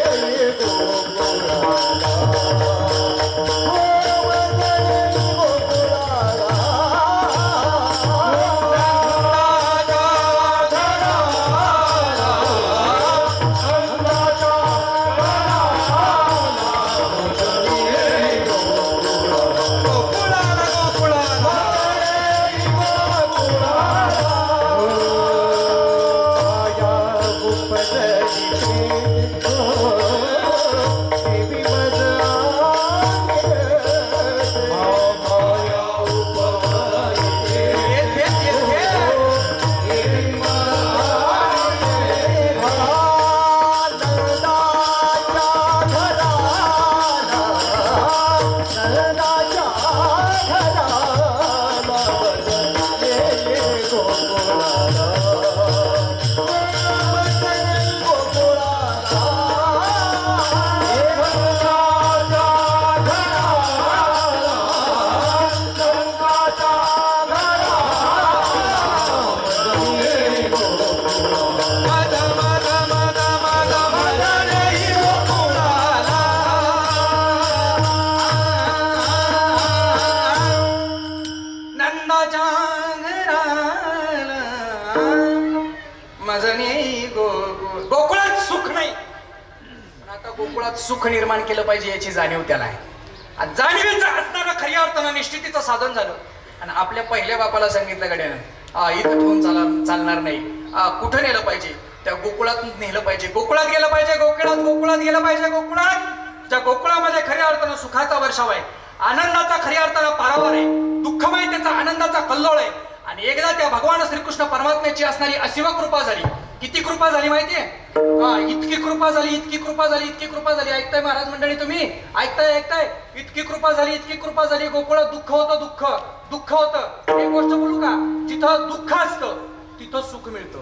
गोकुळात सुख नाही. पण आता गोकुळात सुख निर्माण केलं पाहिजे याची जाणीव त्याला आहे. आणि जाणीवेचं असताना खऱ्या अर्थानं निश्चितीचं साधन झालं. आणि आपल्या पहिल्या बापाला सांगितलं गड्यानं इथं ठेवून चालणार नाही. कुठं नेलं पाहिजे? त्या गोकुळात नेलं पाहिजे. गोकुळात गेलं पाहिजे. गोकुळात गेलं पाहिजे. गोकुळात ज्या गोकुळामध्ये खऱ्या अर्थानं सुखाचा वर्षाव आहे, आनंदाचा खऱ्या अर्थानं पारावार आहे, दुःखमय त्याचा आनंदाचा कल्लोळ आहे. आणि एकदा त्या भगवान श्रीकृष्ण परमात्म्याची असणारी असीम कृपा झाली. किती कृपा झाली माहितीये? इतकी कृपा झाली, इतकी कृपा झाली, इतकी कृपा झाली. ऐकताय महाराज मंडळी? तुम्ही ऐकताय? इतकी कृपा झाली, इतकी कृपा झाली. गोकुळात दुःख होतं. दुःख होतं. एक गोष्ट बोलू का? जिथं दुःख असतं तिथं सुख मिळतं.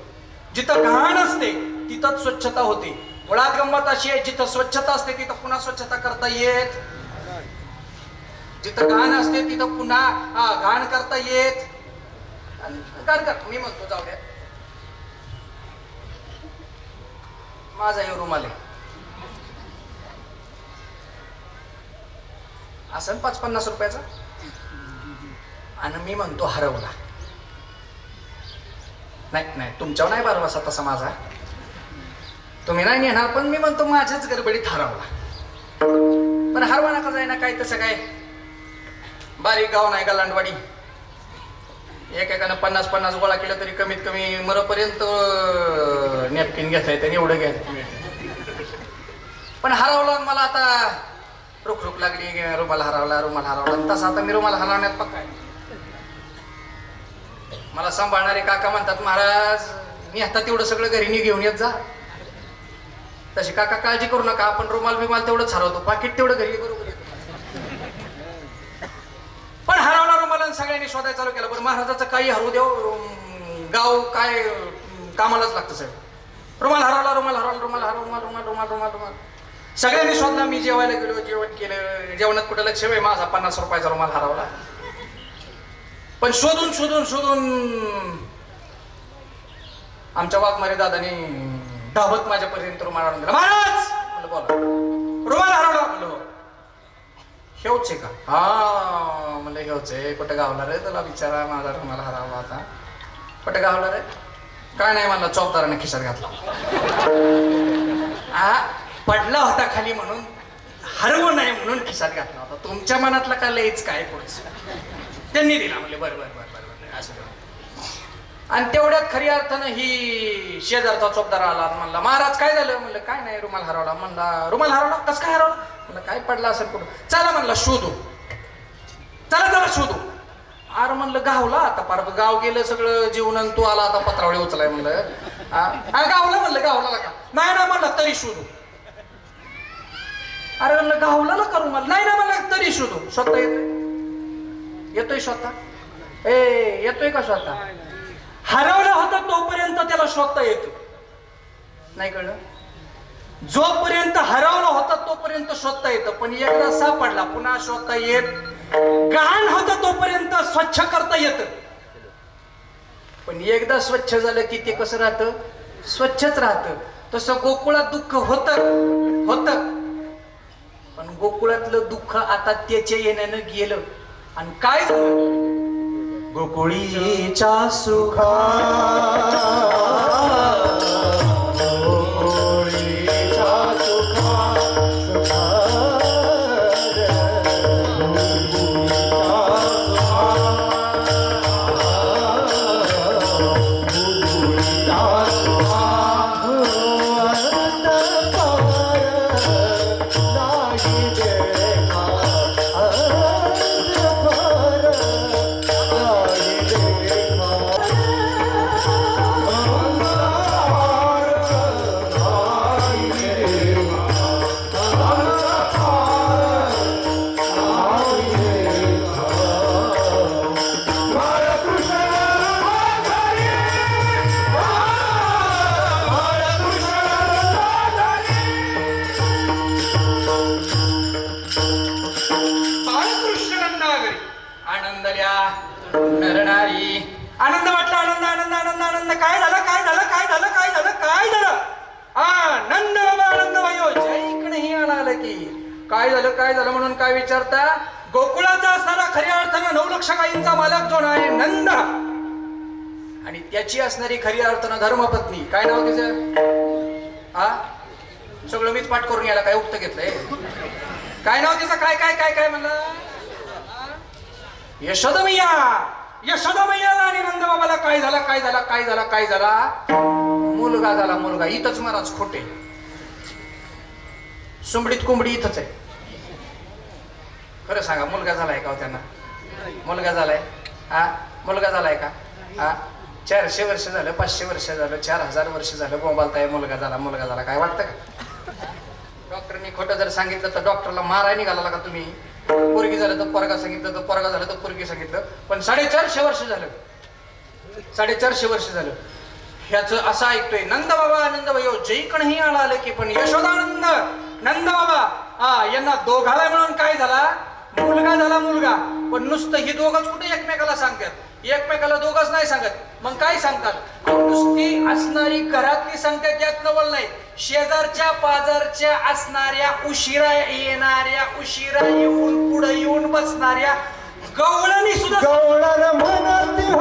जिथं घाण असते तिथं स्वच्छता होते. मुळात गंमत अशी आहे, जिथं स्वच्छता असते तिथं पुन्हा स्वच्छता करता येत. जिथं घाण असते तिथं पुन्हा घाण करता येत. मी म्हणतो जाऊ द्या, माझा हे रुमाल आहे असं 50-50 रुपयाचा आणि मी म्हणतो हरवला. नाही तुमच्यावर नाही बरवासा तसा माझा, तुम्ही नाही नेणार. पण मी म्हणतो माझ्याच गडबडीत हरवला. पण हरवा नका जाईना. काय तसं काय बारीक गाव नाही गलांडवाडी. एकेकानं 50-50 गोळा केला तरी कमीत कमी मरपर्यंत नॅपकिन घेता येतं. एवढं घ्या. पण हरवला मला आता रुख लागली. रुमाल हरवला. तसा आता मी रुमाल हरवण्यात पक्का. मला सांभाळणारे काका म्हणतात महाराज मी आता तेवढं सगळं घरी घेऊन येत जा. तशी काका काळजी करू नका, आपण रुमाल बिमाल तेवढंच हरवतो, पाकिट तेवढं घरी बरोबर येतो. पण हरवला रुमाल सगळ्यांनी शोधायला चालू केलं. पण महाराजाचं काही हरवू देव, गाव काय कामालाच लागतं साहेब. रुमाल हरवला. सगळ्यांनी शोधला. मी जेवायला गेलो, जेवण केलं. जेवणात कुठं लक्ष आहे? माझा 50 रुपयाचा रुमाल हरवला. पण शोधून आमच्या वाघमारे दादाने धावत माझ्यापर्यंत रुमाल आणून दिला. महाराज म्हणलं बोला. रुमाल हरवला. म्हणलं हेवच आहे का? हा म्हणलं हेवच आहे. कुठं गावला रे? तुला विचारा, माझा रुमाल हरवला होता. कुठं गावला रे? काय नाही म्हणलं, चौकदाराने खिशात घातला. पडला होता खाली म्हणून, हरवू नाही म्हणून खिशात घातला होता. तुमच्या मनातला का लयच काय पुढचं? त्यांनी दिला म्हणले. बरं बरं बरं बरं बरं असं. आणि तेवढ्यात खरी अर्थानं ही शेजारचा चौकदार आला. म्हणला महाराज काय झालं? म्हणलं काय नाही, रुमाल हरवला. म्हणला रुमाल हरवला? कसं काय हरवला? म्हणलं काय पडला असेल कुठं. चला म्हणला शोधू, चला चला शोधू. अरे म्हणलं गावला आता, पार गाव गेलं सगळं जीवन, तू आला आता पत्रावळी उचलाय. म्हणलं गावला. म्हणलं गावला का? नाही ना म्हणलं तरी शोधू. अरे म्हणलं गावला का रुमाल? नाही ना म्हणलं तरी शोधू. स्वतः येतोय स्वतः? येतोय का स्वतः? हरवला होता तोपर्यंत त्याला शोधता येतो. नाही कळलं? जोपर्यंत हरवला होता तोपर्यंत शोधता येतं, पण एकदा सापडला पुन्हा शोधता येत. गहाण होता तोपर्यंत स्वच्छ करता येतं, पण एकदा स्वच्छ झालं की ते कसं राहतं? स्वच्छच राहतं. तसं गोकुळात दुःख होत, पण गोकुळातलं दुःख आता त्याच्या येण्यानं गेलं. आणि काय झालं? गोकुळीच्या सुखा, गोकुळीच्या सुखा, सुखा आनंद वाटला. आनंद आनंद आनंद आनंद. काय झालं? काय झालं? काय झालं? काय झालं? काय झालं? आनंद बाबा आनंद वायो जैकणही आला की काय झालं? काय झालं म्हणून काय विचारता? गोकुळाचा असणारा खऱ्या अर्थानं 9 लक्ष गायींचा मालक जो आहे नंद, आणि त्याची असणारी खऱ्या अर्थानं धर्मपत्नी, काय नाव तिचं? सगळं मीच पाठ करून यायला काय उक्त घेतलंय? काय नाव तिचं? काय काय काय काय म्हणलं? यशोदमय्या. यशोदमय्याला आणि नंदबाबाला काय झाला? काय झाला? काय झाला? काय झाला? मुलगा झाला. मुलगा. इथंच महाराज खोटे. सुंबडीत कुंबडी इथंच आहे. खरं सांगा, मुलगा झालाय का त्यांना? मुलगा झालाय? मुलगा झालाय का? 400 वर्ष झालं, 500 वर्ष झालं, 4000 वर्ष झालं बोंबालताय मुलगा झाला, मुलगा झाला. काय वाटतं का? डॉक्टरनी खोटं जर सांगितलं तर डॉक्टरला माराय निघाला का तुम्ही? पोरगी झालं तर पोरगा सांगितलं, तर पोरगा झालं तर पोरगी सांगितलं. पण 450 वर्ष झालं, 450 वर्ष झालं ह्याच असं ऐकतोय. नंद बाबा आनंद वयो जैकणही आलं की, पण यशोदानंद नंद बाबा यांना दोघाला मिळून काय झाला? मुलगा झाला. मुलगा. पण नुसतं ही दोघच कुठे एकमेकाला सांगतात? एकमेकाला दोघच नाही सांगत. मग काय सांगतात? नुसती असणारी घरातली सांगतात, यात नवल नाही. शेजारच्या पाजारच्या असणाऱ्या, उशिरा येणाऱ्या, उशिरा येऊन पुढे येऊन बसणाऱ्या गवळणी सुद्धा गवळण म्हणत हो,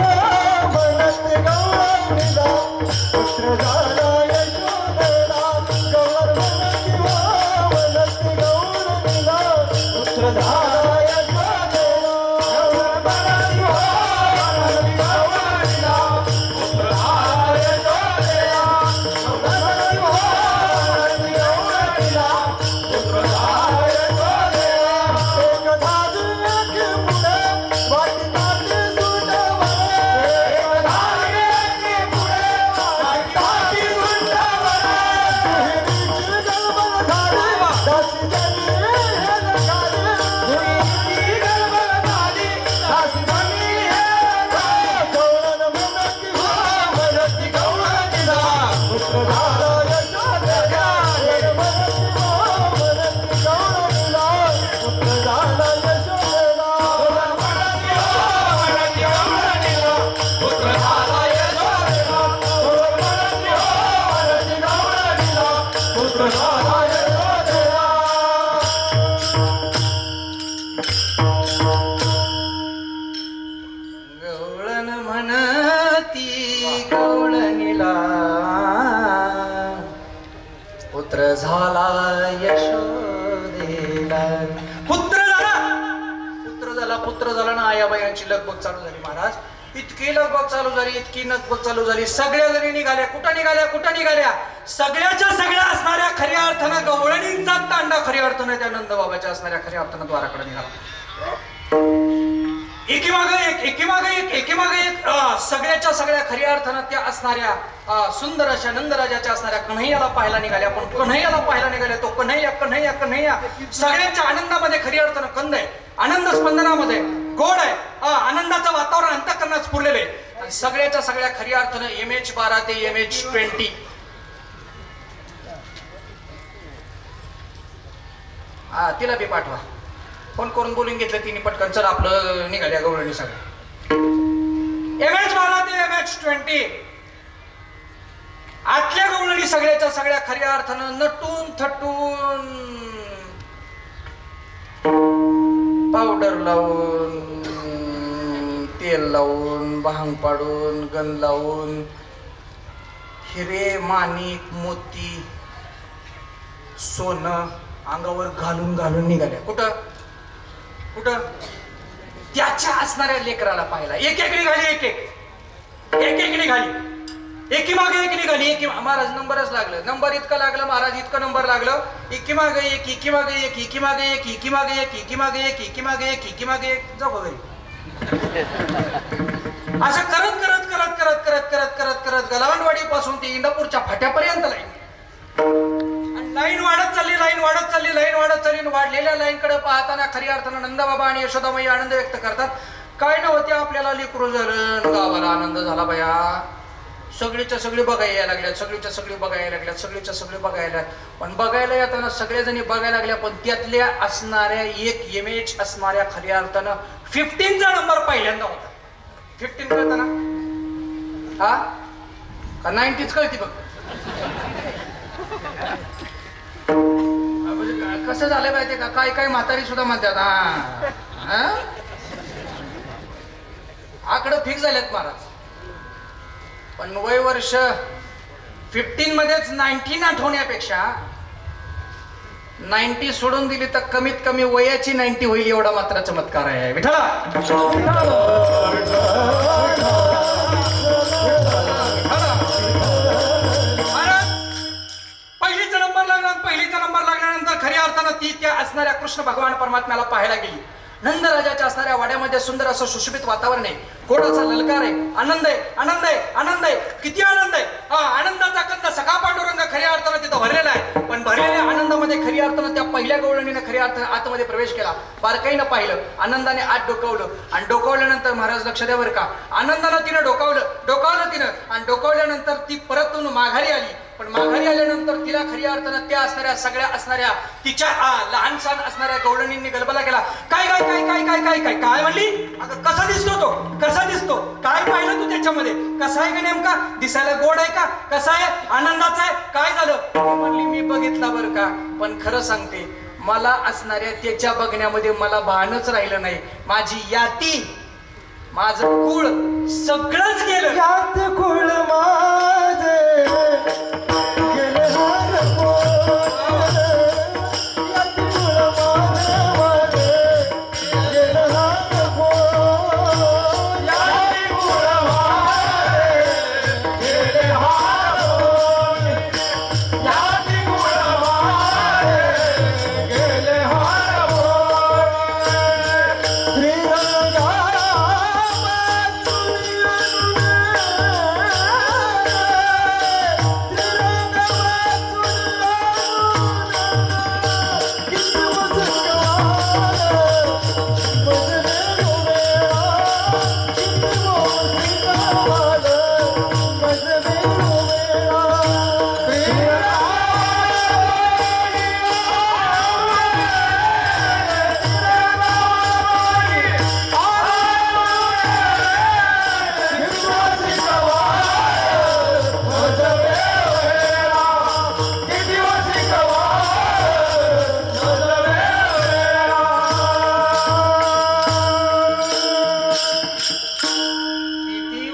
म्हणत गवळणीला पुत्र झाला यशोदेला. गवळण म्हणत हो, म्हणत गवळणीला पुत्र झाला यशोदेला. गवळण म्हणत हो, म्हणत गवळणीला पुत्र झाला यशोदेला. गवळण म्हणत हो, म्हणत गवळणीला पुत्र झाला यशोदेला. एक धाजू एक पुढे वाटी ताट सुटवणे, म्हणती गवळणीला पुत्र झाला यशोदेला. पुत्र झाला ना. आयाबायांची लगबग चालू झाली महाराज. इतकी लगबग चालू झाली, इतकी लगबग चालू झाली. सगळ्या जणी निघाल्या. कुठं निघाल्या? सगळ्याच्या सगळ्या असणाऱ्या खऱ्या अर्थानं गवळणींचा तांडा खऱ्या अर्थानं त्या नंदबाबाच्या असणाऱ्या खऱ्या अर्थानं द्वाराकडे निघाला. एकीमागे एक सगळ्याच्या सगळ्या खऱ्या अर्थानं त्या असणाऱ्या सुंदर अशा नंदराजाच्या असणाऱ्या कन्हैयाला पाहायला निघाल्या. पण कन्हैयाला पाहायला निघाल्या तो कन्हैया सगळ्यांच्या आनंदामध्ये खऱ्या अर्थानं कंद आहे. आनंद स्पंदनामध्ये गोड आहे. आनंदाचं वातावरण अंतःकरणात स्फुरलेलं आहे. आणि सगळ्याच्या सगळ्या खऱ्या अर्थानं MH12 ते MH20 तिला बी पाठवा. फोन करून बोलून घेतलं तिने पटकन. चल आपलं निघाल्या गवळणी सगळं. MH12 ते MH20 आतल्या गवळणी सगळ्याच्या सगळ्या खऱ्या अर्थानं नटून थटून पावडर लावून तेल लावून भांग पाडून गंध लावून हिरे माणिक मोती सोनं अंगावर घालून निघाल्या. कुठं त्याच्या असणाऱ्या लेकराला पाहिला. एक निघाली एकीमागे एक निघाली. महाराज नंबरच लागलं. नंबर इतकं लागलं महाराज, इतकं नंबर लागलं. एकीमागे एक जाऊ घरी. असं करत गलावंडवाडी पासून ते इंदापूरच्या फाट्यापर्यंत लाईन वाढत चालली. वाढलेल्या लाईन कडे पाहताना खऱ्या अर्थानं नंदबाबा आणि यशोदामाई आनंद व्यक्त करतात. काय नव्हते आपल्याला लेकरू झालं, गावाला आनंद झाला बया. सगळीच्या सगळी बघायला लागल्यात. पण बघायला येताना सगळ्याजणी बघायला लागल्या. पण त्यातल्या असणाऱ्या एक MH असणाऱ्या खऱ्या अर्थानं 15चा नंबर पहिल्यांदा होता. 15 कळतं ना? हा का 90च कळती बघ. कसं झालं माहितीये का? काय म्हातारी सुद्धा म्हणतात आकडं फिक्स झालेत महाराज. पण वय वर्ष 15 मध्येच 19 आठवण्यापेक्षा 90 सोडून दिली तर कमीत कमी वयाची 90 होईल एवढा मात्र चमत्कार आहे. विठ्ठला पहिलीचा नंबर लागल्यानंतर खऱ्या अर्थानं ती त्या असणाऱ्या कृष्ण भगवान परमात्म्याला पाहायला गेली. नंदराजाच्या असणाऱ्या वाड्यामध्ये सुंदर असं सुशोभित वातावरण आहे. गोडाचा ललकार आहे. आनंद आहे. किती आनंद आहे. आनंदाचा कंद सखा पांडुरंग खऱ्या अर्थानं तिथं भरलेला आहे. पण भरलेल्या आनंदामध्ये खऱ्या अर्थानं त्या पहिल्या गवळणीनं खऱ्या अर्थानं आतमध्ये प्रवेश केला. बारकाईनं पाहिलं. आनंदाने आत डोकावलं. आणि डोकावल्यानंतर महाराज लक्ष द्या बरं का, आनंदानं तिनं डोकावलं तिनं. आणि डोकावल्यानंतर ती परतून माघारी आली. पण माघारी आल्यानंतर तिला खऱ्या अर्थानं त्या असणाऱ्या सगळ्या असणाऱ्या तिच्या लहान सहान असणाऱ्या गवळणींनी गलबला केला. काय म्हणली? अगं कसा दिसतो काय पाहिलं तू त्याच्यामध्ये? कसा आहे का नेमका? दिसायला गोड आहे का? कसा आहे? आनंदाचा आहे? काय झालं? म्हणली मी बघितला बरं का, पण खरं सांगते मला असणाऱ्या त्याच्या बघण्यामध्ये मला भानच राहिलं नाही. माझी याती माझं कुळ सगळंच गेलं. यात कुळ माझे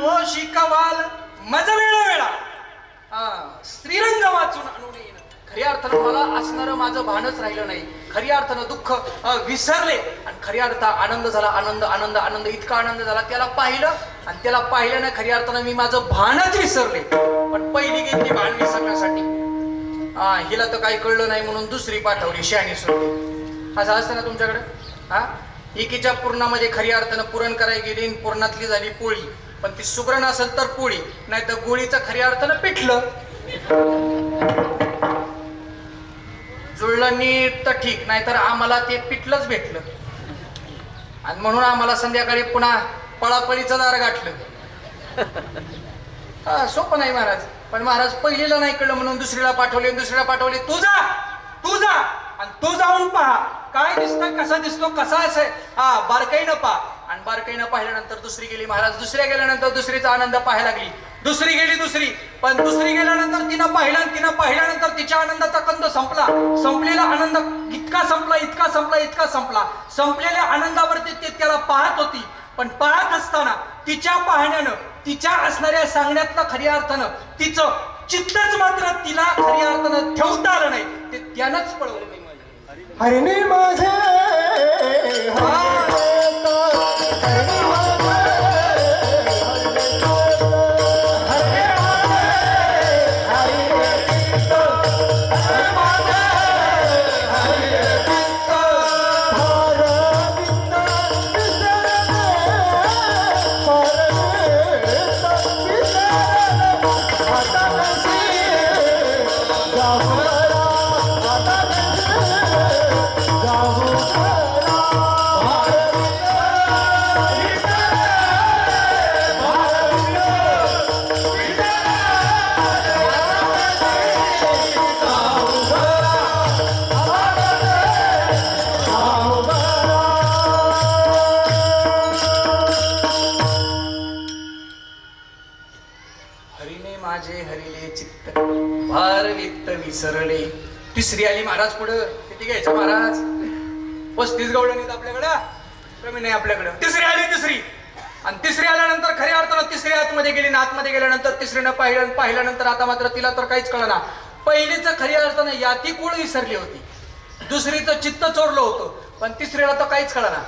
पोशी कवाल मज वेळोवेळा श्रीरंग वाचून आणून येईन. खऱ्या अर्थानं मला असणारं माझं भानच राहिलं नाही. खऱ्या अर्थानं दुःख विसरले आणि खऱ्या अर्थ आनंद झाला. आनंद आनंद आनंद इतका आनंद झाला. त्याला पाहिलं आणि त्याला पाहिल्यानं खऱ्या अर्थानं मी माझं भानच विसरले. पण पहिली घेतली भान विसरण्यासाठी. हिला तर काही कळलं नाही म्हणून दुसरी पाठवली शहाणी सोडली. असं असतं ना तुमच्याकडे. एकीच्या पूर्णामध्ये खऱ्या अर्थानं पुरण करायला गेली आणि पूर्णातली झाली पोळी. पण ती सुगरण असेल तर पोळी, नाही तर गोळीचं खऱ्या अर्थानं पिठलं. जुळलं नीट तर ठीक, नाहीतर आम्हाला ते पिठलंच भेटलं आणि म्हणून आम्हाला संध्याकाळी पुन्हा पळापळीचं दार गाठलं. सोपं नाही महाराज. पण महाराज पहिलीला नाही कळलं म्हणून दुसरीला पाठवले. दुसरीला पाठवले. तू जा आणि तू जाऊन पहा काय दिसतं, कसा दिसतो, कसा असेल. बारकाईनं पहा. आणि बारकाईनं पाहिल्यानंतर दुसरी गेली महाराज. दुसऱ्या गेल्यानंतर दुसरीचा आनंद पाहायला लागली. दुसरी गेली दुसरी. पण दुसरी गेल्यानंतर तिनं पाहिल्यानंतर तिच्या आनंदाचा कंद संपला. संपलेला आनंद इतका संपला. संपलेल्या आनंदावरती ते त्याला पाहत होती. पण पाहत असताना तिच्या पाहण्यानं, तिच्या असणाऱ्या सांगण्यातलं खऱ्या अर्थानं तिचं चित्तच मात्र तिला खऱ्या अर्थानं ठेवता आलं नाही. ते त्यानंच पळवलं. हरिणी माझे विसरले. तिसरी आली महाराज पुढं. किती घ्यायचं महाराज? 35 गवळणी आपल्याकडं, कमी नाही आपल्याकडं. तिसरी आली. आणि तिसरी आल्यानंतर खऱ्या अर्थानं तिसरी आतमध्ये गेली. आतमध्ये गेल्यानंतर तिसरीनं पाहिल्यानंतर आता मात्र तिला तर काहीच कळना. पहिलीचं खऱ्या अर्थानं याती कुळ विसरली होती. दुसरीचं चित्त चोरलं होतं. पण तिसरीला तर काहीच कळना.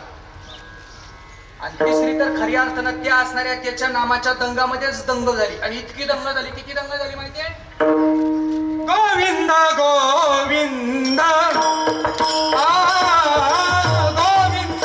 आणि तिसरी तर खऱ्या अर्थानं त्या असणाऱ्या त्याच्या नामाच्या दंगामध्येच दंग झाली. आणि इतकी दंग झाली, किती दंग झाली माहितीये? गोविंद गोविंद गोविंद गोविंद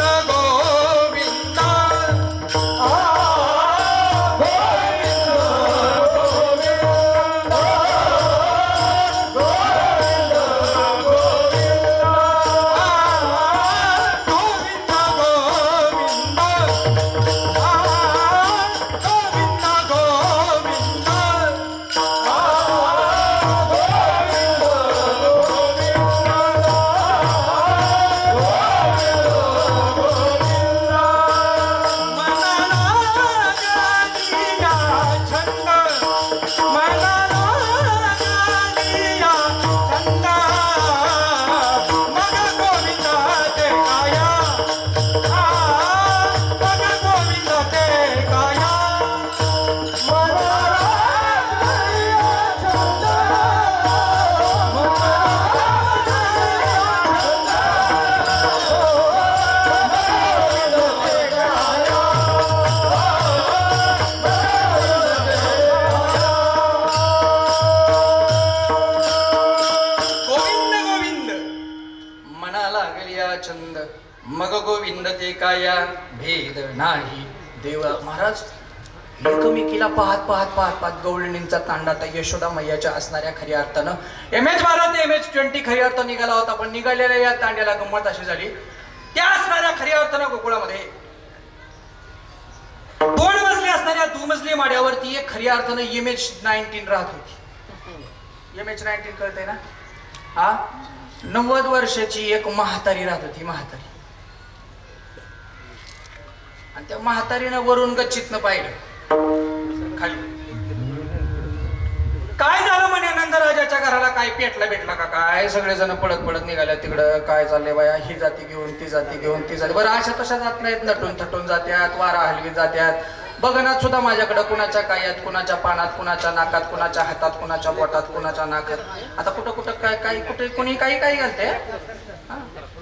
मग गोविंद ते काया भेद नाही देवा. महाराज एकमेकीला पाहत गवळणींचा तांडा त्या यशोदा मैयाच्या असणाऱ्या खऱ्या अर्थानं MH20 खऱ्या अर्थ निघाला होता. पण निघालेल्या या तांड्याला गंमत अशी झाली, त्या असणाऱ्या खऱ्या अर्थानं गोकुळामध्ये 2 मजली असणाऱ्या दुमजली माड्यावरती एक खऱ्या अर्थानं MH19 राहत होती. MH19 कळतंय ना? 90 वर्षाची एक म्हातारी राहत होती. म्हातारी. आणि त्या म्हातारीनं वरून गच्चीतनं पाहिलं खाली. काय झालं म्हणे नंदराजाच्या घराला? काय पेटला भेटला का काय? सगळेजण पळत निघाल्या तिकडं. काय चाललंय बाया? ही जाती घेऊन ती जाती घेऊन ती जाती. बरं अशा तशा जात नाहीत. नटून थटून जात्यात, वारा हलवीत जात्यात. बघनात सुद्धा माझ्याकडं, कुणाच्या कायात, कुणाच्या पानात, कुणाच्या नाकात, कुणाच्या हातात, कुणाच्या पोटात, कुणाच्या नाकात. आता कुठं कुठं काय काय कुठे कोणी काही काही घालते.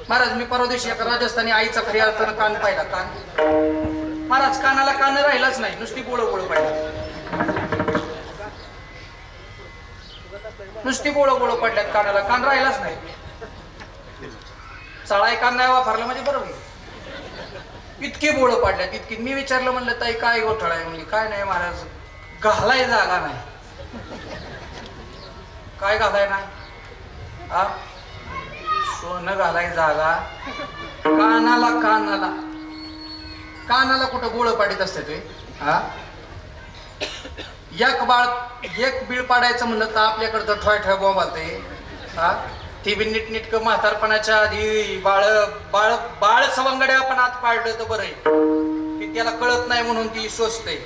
महाराज मी परवा दिवशी एका राजस्थानी आईचा खरी अर्थानं कान पाहिला. कान महाराज, कानाला कान राहिलाच नाही, नुसती बोळं बोळं पडल्या, नुसती बोळं बोळं पडल्यात कानाला, कान राहिलाच नाही. चाळाय कान नाही वापरला म्हणजे बरोबर. इतके बोळं पडल्यात, इतकी. मी विचारलं, म्हणलं ताई काय गोठळ आहे? म्हणजे काय नाही महाराज, घालाय जागा नाही. काय घालाय नाही? हा, सोनं घालाय जागा, कानाला कानाला कानाला कुठं गोळ पाडीत असते तुम्ही? हा, एक बीळ पाडायचं म्हणलं तर आपल्याकडं ठोय ठोय बोंबालते. हा, ती बी नीटनीटकं म्हातारपणाच्या आधी बाळ बाळ बाळ सवंगड्या पण आत पाडलं तर बरं आहे. ती त्याला कळत नाही म्हणून ती सोचते.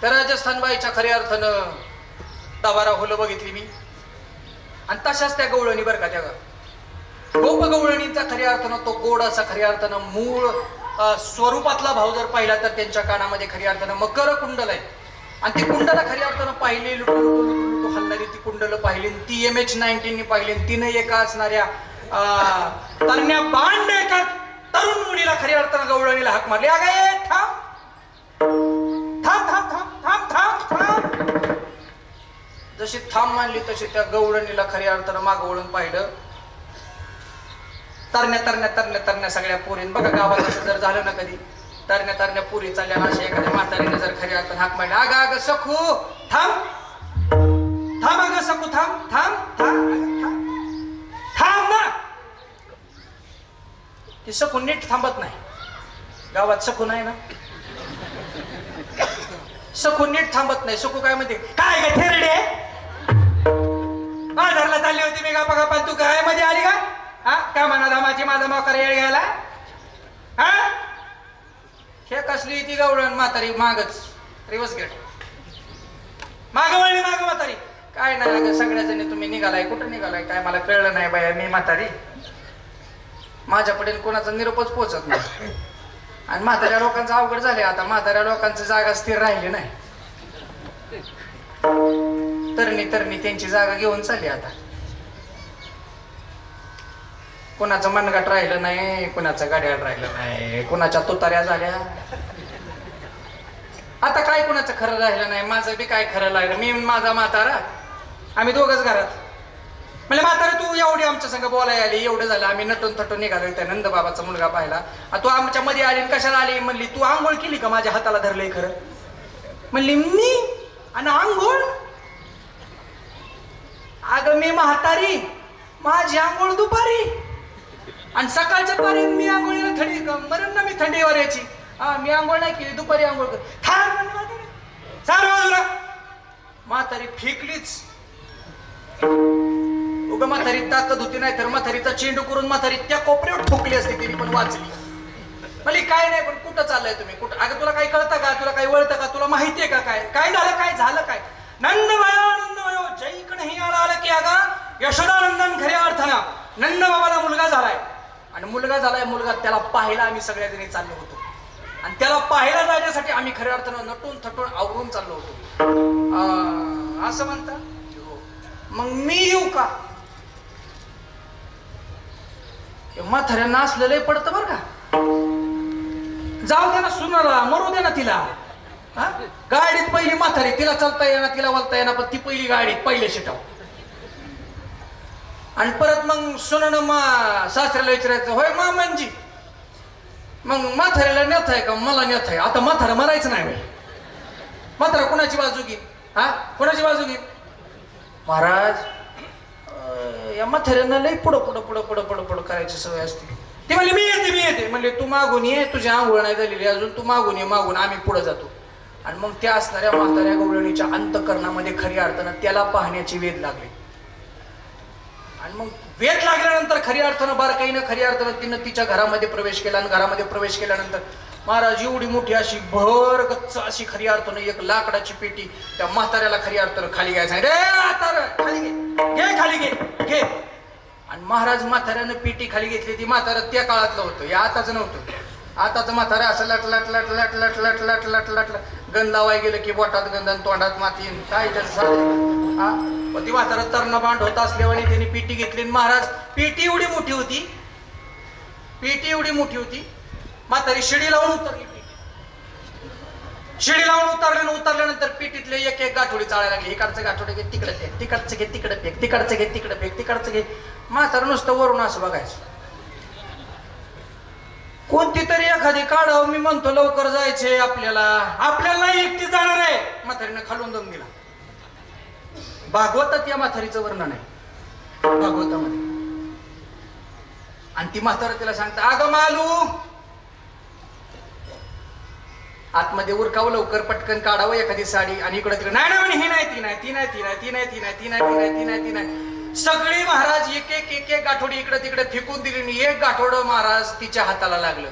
तर राजस्थान बाईच्या खऱ्या अर्थानं 10-12 होलं बघितली मी. आणि तशाच त्या गवळणी बरं का, त्या गोप गवळणींचा खऱ्या अर्थानं तो गोड असा खऱ्या अर्थानं मूळ स्वरूपातला भाव जर पाहिला तर त्यांच्या कानामध्ये खऱ्या अर्थानं मकर कुंडल आहे. आणि ती कुंडला खऱ्या अर्थानं पाहिली, लुटू लुटू लुटू लुटू हलणारी ती कुंडलं पाहिली. ती MH19 पाहिली. तिनं एका असणाऱ्या तरण्या बांड एका तरुण मुलीला खऱ्या अर्थानं गवळणीला हाक मारली. अगं थांब थांब थांब थांब थांब थांब थांब. जशी थांब मानली तशी त्या गवळणीला खऱ्या अर्थानं मागं वळून पाहिलं. तरण्या तरण्या तरण्या तरण्या सगळ्या पोरीन बघा, गावात असं जर झालं ना कधी, तरण्या तरण्या पुरी चालल्या ना, अशा एखाद्या म्हातारीने जर खऱ्या अर्थानं हाक मारली, अगं अगं सखू थांब थांब, अगं सखू थांब थांब थांब थांब ना. ती सखू नीट थांबत नाही. गावात सखू नाही ना, सखू नीट थांबत नाही. सखू काय म्हणते, काय ग थेरडे, बाजारला चालली होती मी गप्पा गप्पा, तू काय मध्ये आली का? हा, का म्हणा धामाची माझा मोकार येळ घ्यायला? हा, हे कसली ती गवळण म्हातारी मागच रिवर्स गेट माग वळली, माग म्हातारी. काय नाही अगं, सगळ्या जणी तुम्ही निघालाय, कुठं निघालाय काय मला कळलं नाही बाया. मी म्हातारी, माझ्यापर्यंत कोणाचा निरोपच पोहोचत नाही. आणि म्हाताऱ्या लोकांचं अवघड झाले आता. म्हाताऱ्या लोकांची जागा स्थिर राहिली नाही. तरणी तरणी त्यांची जागा घेऊन चालली आता. कुणाचं मनगट राहिलं नाही, कुणाचं गाड्याला राहिलं नाही, कुणाच्या तुताऱ्या झाल्या. आता काय कुणाचं खरं राहिलं नाही. माझं बी काय खरं राहिलं. मी माझा म्हातारा, आम्ही दोघंच घरात. म्हणजे म्हातारा तू एवढी आमच्या संग बोलायला आली, एवढं झालं. आम्ही नटून थटून निघालो. त्या नंदबाबाचा मुलगा पाहिला. तू आमच्या मध्ये आली, कशाला आली? म्हणली तू आंघोळ केली का? माझ्या हाताला धरलंय खरं. म्हणली मी आणि आंघोळ? अगं मी म्हातारी, माझी आंघोळ दुपारी, आणि सकाळच्या पारीत मी आंघोळीला थंडी मरण ना, मी थंडीवर यायची. हा, मी आंघोळ नाही केली, दुपारी आंघोळ कर. सार बाजूला. म्हातारी फेकलीच. उगा म्हातारी ताकद होती, नाही तर म्हातारीचा चेंडू करून म्हातारी त्या कोपऱ्यावर ठोकली असते, तरी पण वाचली. म्हणजे काय नाही, पण कुठं चाललंय तुम्ही? कुठं? अगं तुला काही कळतं का? तुला काही वळतं का? तुला माहितीये का काय काय झालं? काय झालं काय? नंदभयो जैक नाही आला की अगं यशोदानंदन खऱ्या अर्थानं नंदबाबाला मुलगा झालाय. आणि मुलगा झालाय, मुलगा त्याला पाहायला आम्ही सगळ्या जणी चाललो होतो. आणि त्याला पाहायला जाण्यासाठी आम्ही खऱ्या अर्थानं नटून थटून आवरून चाललो होतो. असं म्हणता? मग मी येऊ का? म्हाताऱ्यांना असलेलं पडतं बरं का. जाऊ दे ना सुनाला, मरू दे ना तिला. हा, गाडीत पहिली म्हातारी, तिला चालता येणार, तिला वळता येणार, पण ती पहिली गाडीत पहिले शिटाव. आणि परत मग सुनानं सासऱ्याला विचारायचं, होय मामांजी मग म्हाताऱ्याला नेत आहे का? मला नेत आहे. आता म्हातारा मरायचं नाही बाई. म्हातारा कोणाची बाजू घे? हा, कोणाची बाजू घे? महाराज या म्हाताऱ्यांना लई पुढं पुढं पुढं पुढं पुढं पुढं करायची सवय असते. ती म्हणली मी येते मी येते. म्हणले तू मागून ये, तुझी आंघोळ नाही झालेली अजून, तू मागून ये, मागून आम्ही पुढे जातो. आणि मग त्या असणाऱ्या म्हाताऱ्या गवळणीच्या अंतःकरणामध्ये खऱ्या अर्थानं त्याला पाहण्याची वेध लागली. आणि मग वेध लागल्यानंतर खऱ्या अर्थानं बारकाईनं खऱ्या अर्थानं तिनं तिच्या घरामध्ये प्रवेश केला. आणि घरामध्ये प्रवेश केल्यानंतर महाराज एवढी मोठी अशी भर गच्च अशी खऱ्या अर्थानं एक लाकडाची पेटी त्या म्हाताऱ्याला खऱ्या अर्थानं खाली घ्यायचं. रे म्हातारं खाली घे खाली घे. आणि महाराज म्हाताऱ्यानं पेटी खाली घेतली. ती म्हातारं त्या काळातलं होतं, या आताच नव्हतं. आताच म्हातारे असं लट लट लट लट लट लट लट लट लट गंध लावाय गेलं की बोटात गंध आणि तोंडात माती काय हा ती म्हातारा तरण बांध होत असल्यावर त्यांनी पिटी घेतली महाराज पिटी एवढी मोठी होती पेटी एवढी मोठी होती म्हातारी शिडी लावून उतरली शिडी लावून उतरल्यानंतर पेटीतले एक एक गाठोडी चाळायला लागली इकडचं गाठोडे घे तिकडे फेक तिकडचं घे तिकडे फेक तिकडचं घे तिकडे फेक तिकडचं घे म्हातारं नुसतं वरून असं बघायचं कोणती तरी एखादी काढावं मी म्हणतो लवकर जायचे आपल्याला नाही एकटी जाणार आहे म्हातारीनं खालून दम दिला भागवतात या म्हातारीचं वर्णन आहे भागवतामध्ये आणि ती म्हातारं तिला सांगता अगं मालू आतमध्ये उरकावं लवकर पटकन काढावं एखादी साडी आणि इकडे तिकडे नाही नाही ही नाही ती नाही ती नाही ती नाही ती नाही ती नाही ती नाही ती नाही ती नाही ती नाही सगळी महाराज एक एक एक एक गाठोडी इकडे तिकडे फेकून दिली आणि एक गाठोडं महाराज तिच्या हाताला लागलं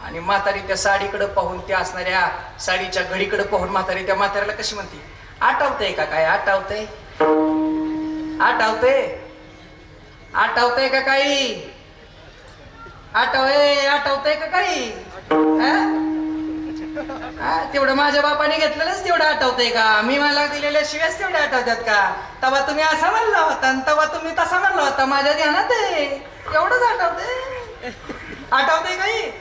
आणि म्हातारी त्या साडीकडे पाहून त्या असणाऱ्या साडीच्या घडीकडे पाहून म्हातारी त्या म्हाताऱ्याला कशी म्हणते आठवतंय का काय आठवतंय आठवतंय आठवतंय का काही आठवतंय का काही तेवढं माझ्या बापाने घेतलेलंच तेवढं आठवतंय का मी मला दिलेल्या शिव्याच तेवढ्या आठवतात का तेव्हा तुम्ही असा म्हणला होता आणि तेव्हा तुम्ही तसा म्हणला होता माझ्या ध्यानात आहे एवढंच आठवतंय काही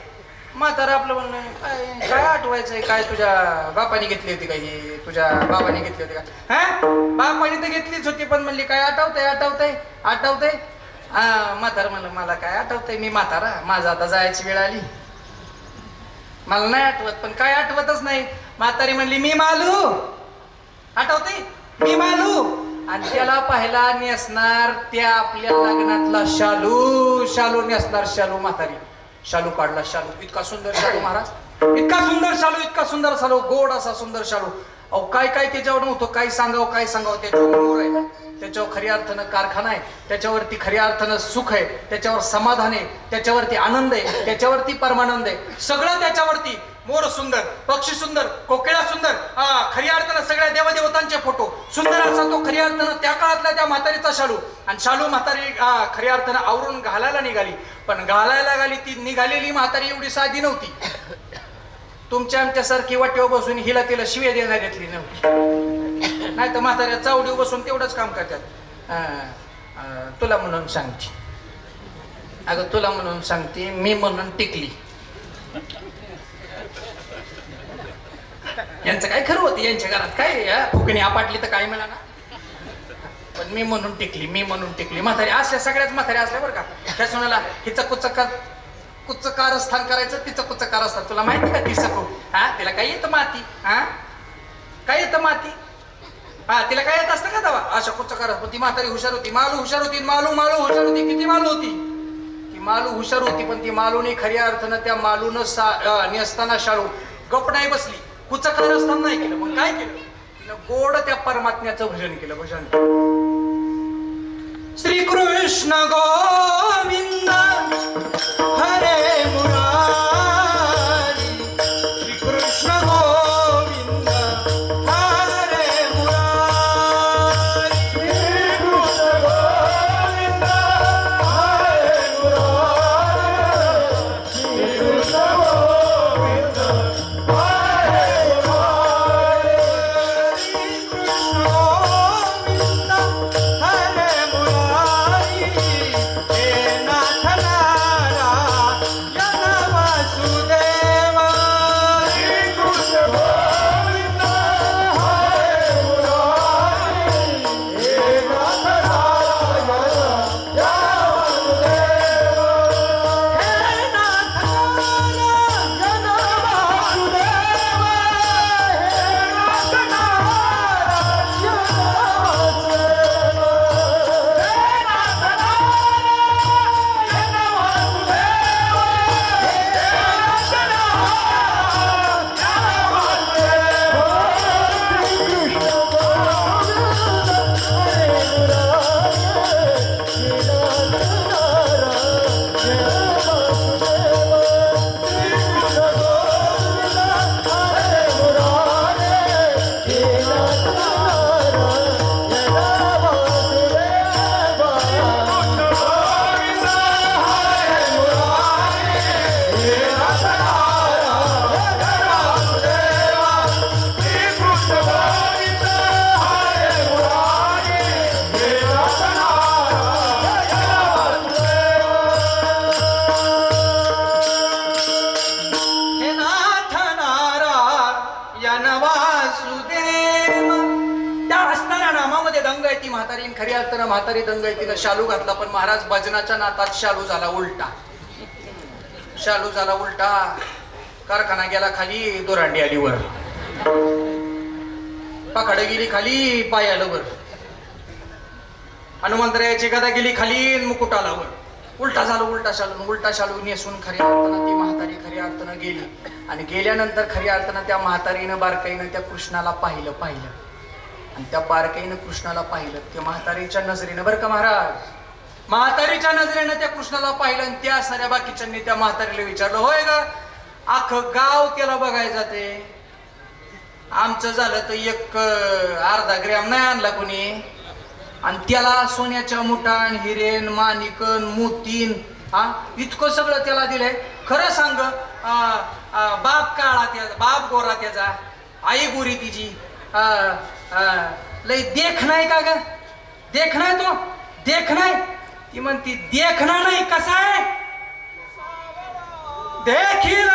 म्हातारा आपलं म्हणणं काय आठवायचंय काय तुझ्या बापाने घेतली होती काही तुझ्या बाबाने घेतली होती का बापाने तर घेतलीच होती पण म्हणली काय आठवतंय हा म्हातारा म्हणलं मला काय आठवतंय मी म्हातारा माझं आता जायची वेळ आली मला नाही आठवत पण काय आठवतच नाही म्हातारी म्हणली मी मालू आठवते मी मालू आणि त्याला पाहायला नेसणार त्या आपल्या लग्नातला शालू नेसणार शालू म्हातारी शालू काढला शालू इतका सुंदर शालू महाराज इतका सुंदर शालू गोड असा सुंदर शालू अहो काय काय त्याच्यावर नव्हतं काय सांगावं त्याच्यावर मोर आहे त्याच्यावर खऱ्या अर्थानं कारखाना आहे त्याच्यावरती खऱ्या अर्थानं सुख आहे त्याच्यावर समाधान आहे त्याच्यावरती आनंद आहे त्याच्यावरती परमानंद आहे सगळं त्याच्यावरती मोर सुंदर पक्षी सुंदर कोकिळा सुंदर खऱ्या अर्थानं सगळ्या देवदेवतांचे फोटो सुंदर असा तो खऱ्या अर्थानं त्या काळातला त्या म्हातारीचा शालू आणि शालू म्हातारी खऱ्या अर्थानं आवरून घालायला निघाली पण घालायला गाली ती निघालेली म्हातारी एवढी साधी नव्हती तुमच्या आमच्यासारखी वाटेवर बसून हिला तिला शिव्या देण्यात घेतली नव्हती नाही तर म्हाताऱ्या चावडीवर बसून तेवढंच काम करतात तुला म्हणून सांगते अगं तुला म्हणून सांगते मी म्हणून टिकली यांचं काय खरं होतं यांच्या घरात काय फुकणी आपटली तर काय मिळाला पण मी म्हणून टिकली म्हातारी अशा सगळ्याच म्हातारी असल्या बरं का त्या सुनाला हिचं कुच्च कारस्थान करायचं तिचं कुच्च कारस्थान तुला माहिती का ती सकू तिला काय येतं माती काय येतं माती तिला काय येत असतं का दवा अशा कुच्च कारस्थान ती म्हातारी हुशार होती मालू हुशार होती मालू हुशार होती किती मालू होती ती मालू हुशार होती पण ती मालूने खऱ्या अर्थानं त्या मालूनं नेसताना शाळू गप नाही बसली कुच्च कारस्थान नाही केलं मग काय केलं तिनं गोड त्या परमात्म्याचं भजन केलं भजन श्रीकृष्ण गोविंद हरे मुरारी श्रीकृष्ण गोविंद हरे मुरारी श्रीकृष्ण गोविंद हरे मुरारी श्रीकृष्ण गोविंद हरे मुरारी श्रीकृष्ण गोविंद हरे मुरारी हे नाथ ती म्हातारी खऱ्या अर्थानं म्हातारी दंगतीनं शालू घातला, पण महाराज भजनाच्या नातात शालू झाला उलटा. शालू झाला उलटा. कारखाना गेला खाली, दोरांडी आली वर. पाखाड गेली खाली, पाय आलं वर. हनुमंतरायाची गदा गेली खाली, मुकुट आला वर. उलटा झालं उलटा शालू नेसून खऱ्या अर्थानं ती म्हातारी खऱ्या अर्थानं गेली. आणि गेल्यानंतर खऱ्या अर्थानं त्या म्हातारीनं बारकाईनं त्या कृष्णाला पाहिलं. आणि त्या बारकाईनं कृष्णाला पाहिलं. त्या म्हातारीच्या नजरेनं, बरं का महाराज, म्हातारीच्या नजरेनं त्या कृष्णाला पाहिलं. आणि त्या साऱ्या बाकीच्यांनी त्या म्हातारीला विचारलं, होय ग, अख्खं गाव त्याला बघायला जाते, आमचं झालं तर एक अर्धा ग्रॅम नाही आणला कोणी, आणि त्याला सोन्याच्या मुठान, हिरेन, माणिकन, मोतीन, इतकं सगळं त्याला दिलंय. खरं सांग, बाप काळा त्याचा, बाप गोरा त्याचा, आई गोरी तिची, लय देख नाही का ग, देख नाही तो, देख नाही. ती म्हणती देखना नाही, कसा आहे देखील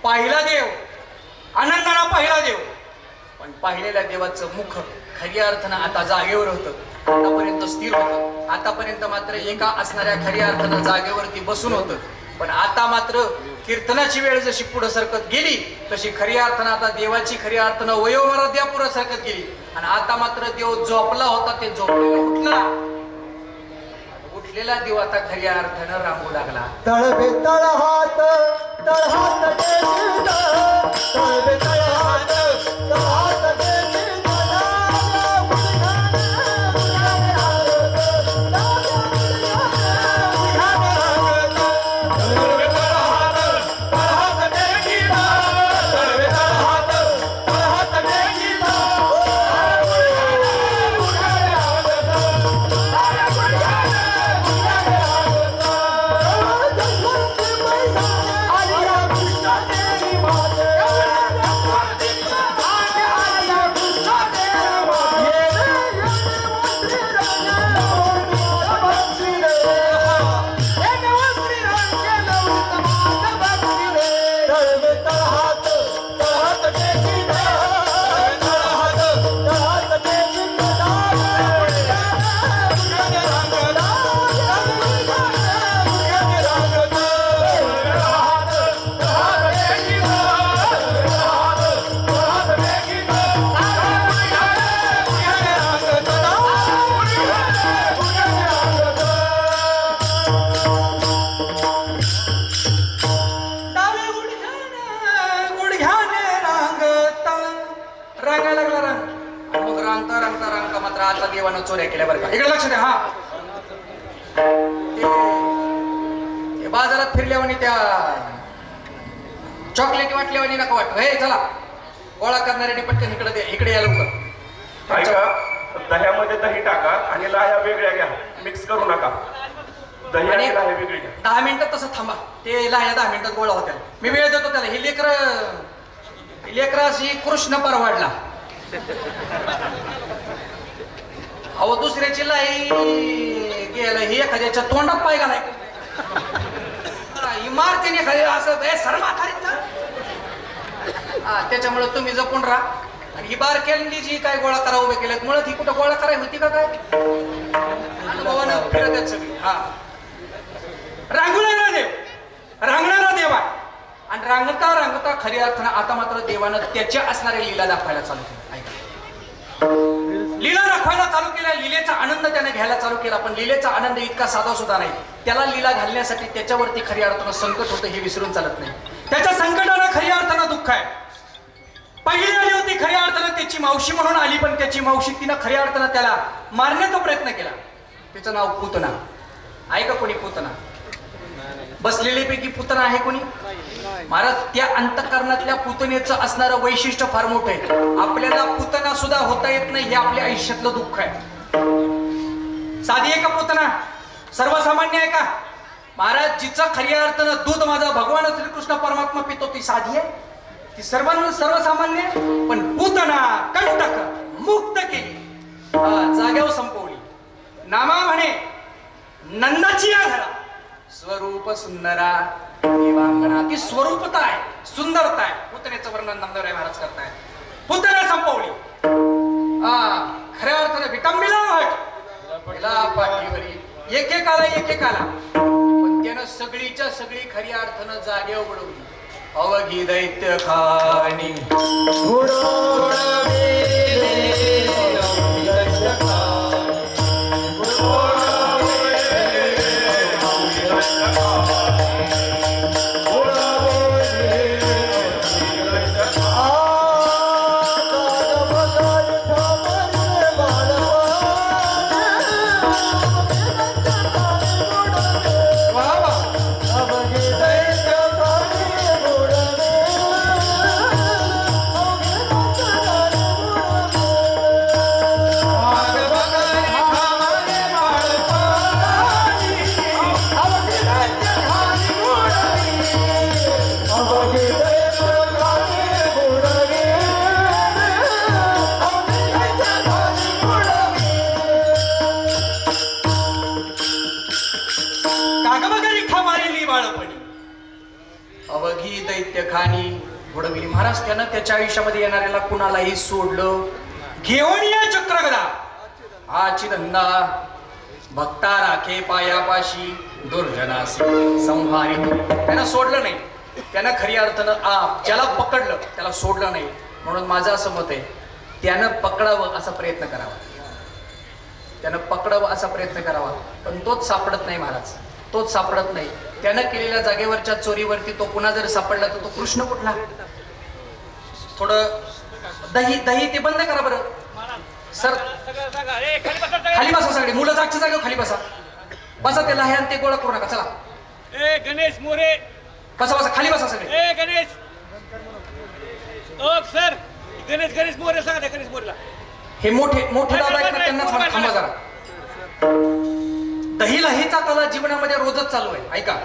पाहिला देव, आनंदाला पाहिला देव. पण पाहिलेल्या देवाचं मुख खऱ्या अर्थानं आता जागेवर होतं, आतापर्यंत स्थिर होतं. आतापर्यंत मात्र एका असणाऱ्या खऱ्या अर्थानं जागेवरती बसून होतं. पण आता मात्र कीर्तनाची वेळ जशी पुढे सरकत गेली, तशी खऱ्या अर्थानं आता देवाची खऱ्या अर्थानं वयोमर्यादा पुढे सरकत गेली. आणि आता मात्र देव झोपला होता, ते झोपलेला उठलेला देव आता खऱ्या अर्थानं रांगू लागला. तळबे तळहात तळहात टेकीत, तळबे तळहात तळहात टेकीत, देवानं चोऱ्या केल्या बरं का. इकडे लक्ष द्या. हा, ते बाजारात फिरल्यावानी त्या चॉकलेट वाटल्यावानी नका वाटू. हे चला, गोळा करणाऱ्याने पटकन इकडे या लवकर. ऐका, दह्यामध्ये दही टाका आणि लाह्या वेगळ्या घ्या, मिक्स करू नका. दही आणि लाह्या वेगळी घ्या. 10 मिनिटात तसं थांबा, ते लाह्या 10 मिनिटात गोळा होत्या. मी वेळ देतो त्याला. ही लेकराशी कृष्ण परवाडला. अहो, दुसऱ्याची लाई गेलं, ही एखाद्याच्या तोंडात पाय घालाय, इमारतीने एखाद्या असं सर्व त्याच्यामुळे तुम्ही जपून राहा. आणि ही बारक्यांनी जी काय गोळा करा उभे केल्यात, मुळात ही कुठं गोळा करायला होती का काय, अनुभवानं फिरत आहेत सगळी. हा, रांगणारा देव, रांगणारा देव आहे. आणि रांगता रांगता खऱ्या अर्थानं आता मात्र देवानं त्याच्या असणाऱ्या लीला दाखवायला चालू केलं. ऐका, लीला दाखवायला चालू केल्या, लीलेचा आनंद त्याने घ्यायला चालू केला. पण लीलेचा आनंद इतका साधा सुद्धा नाही. त्याला लीला घालण्यासाठी त्याच्यावरती खऱ्या अर्थानं संकट होतं हे विसरून चालत नाही. त्याच्या संकटाला खऱ्या अर्थानं दुःख आहे. पहिली आली होती खऱ्या अर्थानं त्याची मावशी म्हणून आली, पण त्याची मावशी तिनं खऱ्या अर्थानं त्याला मारण्याचा प्रयत्न केला. त्याचं नाव पूतना आहे. का कोणी पूतना? बसलेल्यापैकी पूतना आहे कोणी? महाराज, त्या अंतःकरणातल्या पूतनेचं असणारं वैशिष्ट्य फार मोठं आहे. आपल्याला पूतना सुद्धा होता येत नाही, हे आपल्या आयुष्यातलं दुःख आहे. साधी आहे का पूतना? सर्वसामान्य आहे का? महाराज, जिचं खऱ्या अर्थानं दूध माझा भगवान श्रीकृष्ण परमात्मा पितो ती साधी आहे, ती सर्वसामान्य आहे. पण पूतना कंटक मुक्त केली, जाग्यावर संपवली. नामा म्हणे नंदाची या घरा स्वरूप सुंदरा देवांगना. ती स्वरूपता आहे, सुंदरता आहे. पुतनेचं वर्णन नंदराय महाराज करताय. पुतना संपवली. खऱ्या अर्थानं विटंबिला पाठीवरी एकेकाला पण त्यानं सगळीच्या सगळी खऱ्या अर्थानं जागेवर बुडवली. अवघी दैत्य खाणी घोडविली. महाराज, त्यानं त्याच्या आयुष्यामध्ये येणाऱ्याला कुणालाही सोडलं. घेऊन या चक्रगदा आची धंदा भक्ता राखे पायापाशी दुर्जनासी संहारी. त्यानं सोडलं नाही. त्यानं खऱ्या अर्थानं ज्याला पकडलं त्याला सोडलं नाही. म्हणून माझं असं मत आहे, त्यानं पकडावं असा प्रयत्न करावा. त्यानं पकडावं असा प्रयत्न करावा, पण तोच सापडत नाही. महाराज, तोच सापडत नाही. त्यानं केलेल्या जागेवरच्या चोरीवरती तो पुन्हा जर सापडला तर तो कृष्ण कुठला? थोडं दही ते बंद करा बरं सर. खाली बसा सगळे मुलं, जागच्या जागेवर खाली बसा. बसा, ते लहान आणि ते गोळा करू नका. चला ए गणेश मोरे, बसा बसा, खाली बसा सगळे. ए गणेश, ओ सर, गणेश मोरे सांगा. गणेश मोरेला हे मोठे दादा आहेत ना, त्यांनाच म्हणा थांबा जरा. दहीलाहीचा कला जीवनामध्ये रोजच चालू आहे. ऐका,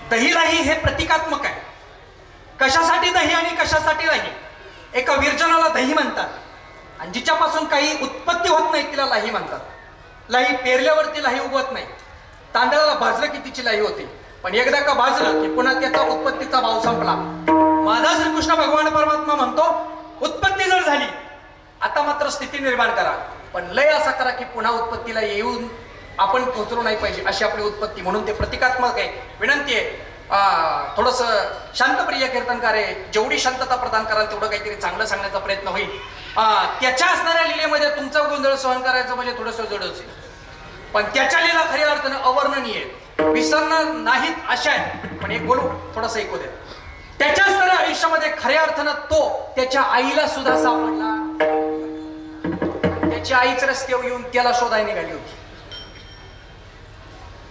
दहीलाही हे प्रतिकात्मक आहे. कशासाठी दही आणि कशासाठी लाही? एका विरजनाला दही म्हणतात, आणि जिच्यापासून काही उत्पत्ती होत नाही तिला लाही म्हणतात. लाही पेरल्यावरती लाही उगवत नाही. तांदळाला भाजलं की तिची लाही होते, पण एकदा का भाजलं की पुन्हा त्याचा उत्पत्तीचा भाव संपला. माझा श्रीकृष्ण भगवान परमात्मा म्हणतो, उत्पत्ती जर झाली आता मात्र स्थिती निर्माण करा, पण लय असा करा की पुन्हा उत्पत्तीला येऊन आपण पोहोचलो नाही पाहिजे अशी आपली उत्पत्ती. म्हणून ते प्रतिकात्मक आहे. विनंती आहे, थोडस शांतप्रिय कीर्तनकार आहे. जेवढी शांतता प्रदान कराल तेवढं काहीतरी चांगलं सांगण्याचा प्रयत्न होईल. त्याच्या असणाऱ्या लीलेमध्ये तुमचा गोंधळ सहन करायचं म्हणजे थोडंसं जडच आहे, पण त्याच्या लीला खऱ्या अर्थानं अवर्णनीय, विसरणार नाहीत अशा आहेत. पण एक बोलू, थोडंसं ऐकू दे. त्याच्या असणाऱ्या आयुष्यामध्ये खऱ्या अर्थानं तो त्याच्या आईला सुद्धा सापडला. त्याच्या आईच रस्त्यावर येऊन त्याला शोधायला निघाली होती.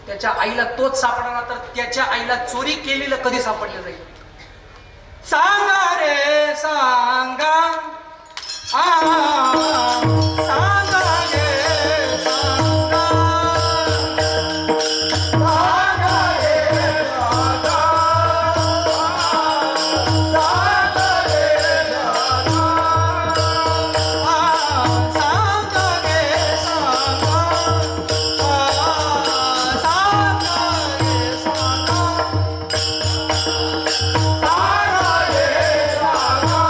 त्याच्या आईला तोच सापडला, तर त्याच्या आईला चोरी केलेलं कधी सापडलं जाईल? सांगा रे सांगा, सांगा रे सांगा, सांगा रे सांगा, सांगा रे सांगा,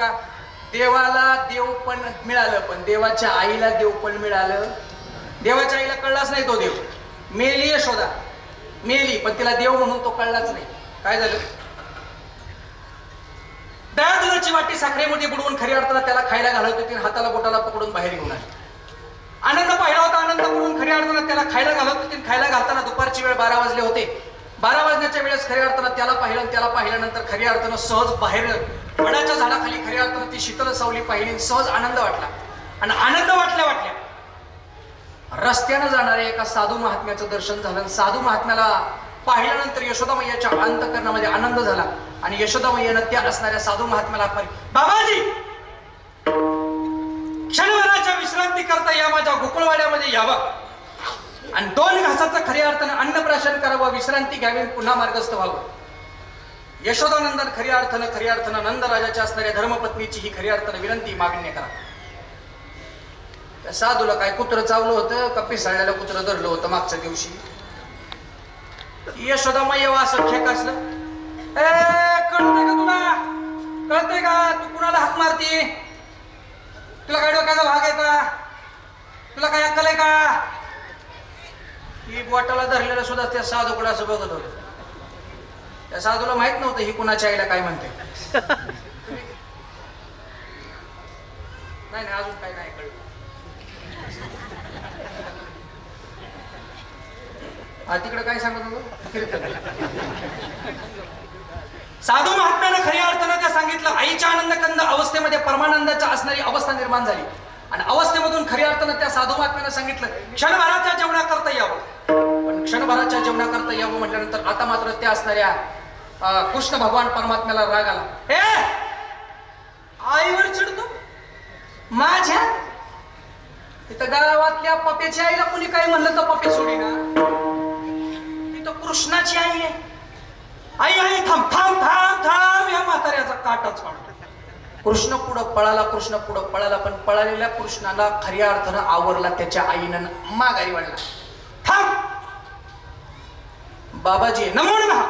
का देवाला देव पण मिळालं, पण देवाच्या आईला देव पण मिळालं. देवाच्या आईला कळलाच नाही तो देव. मेली यशोदा, मेली, पण तिला देव म्हणून तो कळलाच नाही. काय झालं? दया दुधाची वाटी साखरेमध्ये बुडवून खऱ्या अर्थाला त्याला खायला घालत होती, हाताला बोटाला पकडून बाहेर घेऊन आली. आनंद पाहिला होता, आनंद करून खऱ्या अर्थानं त्याला खायला घालत होती. खायला घालताना दुपारची वेळ 12 वाजले होते. 12 वाजण्याच्या वेळेस खऱ्या अर्थानं त्याला पाहिलं, त्याला पाहिल्यानंतर खऱ्या अर्थानं सहज बाहेर वडाच्या झाडाखाली खऱ्या अर्थानं ती शीतल सावली पाहिली. सहज आनंद वाटला. आणि आनंद वाटल्या वाटल्या रस्त्यानं जाणाऱ्या एका साधू महात्म्याचं दर्शन झालं. साधू महात्म्याला पाहिल्यानंतर यशोदा मैयाच्या अंतःकरणामध्ये आनंद झाला. आणि यशोदा मैयानं त्या असणाऱ्या साधू महात्म्याला बाबाजी, क्षणभराच्या विश्रांती करता या माझ्या गोकुळवाड्यामध्ये यावं आणि 2 घासाचं खऱ्या अर्थानं अन्नप्राशन करावं, विश्रांती घ्यावी, पुन्हा मार्गस्थ व्हावं. यशोदानंदन खऱ्या अर्थानं नंदराजाच्या असणाऱ्या धर्मपत्नीची ही खऱ्या अर्थानं विनंती मागण्य करा. त्या साधूला काय कुत्रं चावलं होतं का पिसाळ्याला कुत्रं धरलं होतं मागच्या दिवशी? यशोदा मैया असं खेक असलं. कळतंय का तुला? कळतंय का तू कुणाला हाक मारती? तुला काय डोक्याचा भाग आहे का? तुला काय अक्कल आहे का? ही बोटाला धरलेलं सुद्धा त्या साधूकडे असं बघत होत. त्या साधूला माहित नव्हतं ही कुणाच्या आईला काय म्हणते. नाही अजून काय नाही कळलं. तिकडे काय सांगत होतो? साधू महात्म्यानं खऱ्या अर्थानं त्या सांगितलं. आईच्या आनंदकंद अवस्थेमध्ये परमानंदाच्या असणारी अवस्था निर्माण झाली. आणि अवस्थेमधून खऱ्या अर्थानं त्या साधू महात्म्यानं सांगितलं क्षणभराच्या जेवणाकरता यावं. पण क्षणभराच्या जेवणाकरता यावं म्हटल्यानंतर आता मात्र त्या असणाऱ्या कृष्ण भगवान परमात्म्याला राग आला. आईवर चिडतो माझ्या? तिथं गावातल्या पप्याच्या आईला कुणी काय म्हणलं तर पप्पे सोडी ना. ती तर कृष्णाची आई आहे. आई आई थांब थांब थांब थांब, या म्हाताऱ्याचा काटाच काढतो. कृष्ण पुढं पळाला, पण पळालेल्या कृष्णाला खऱ्या अर्थानं आवरला त्याच्या आईनं माघारी वाढला. थांब बाबाजी, नमो नमः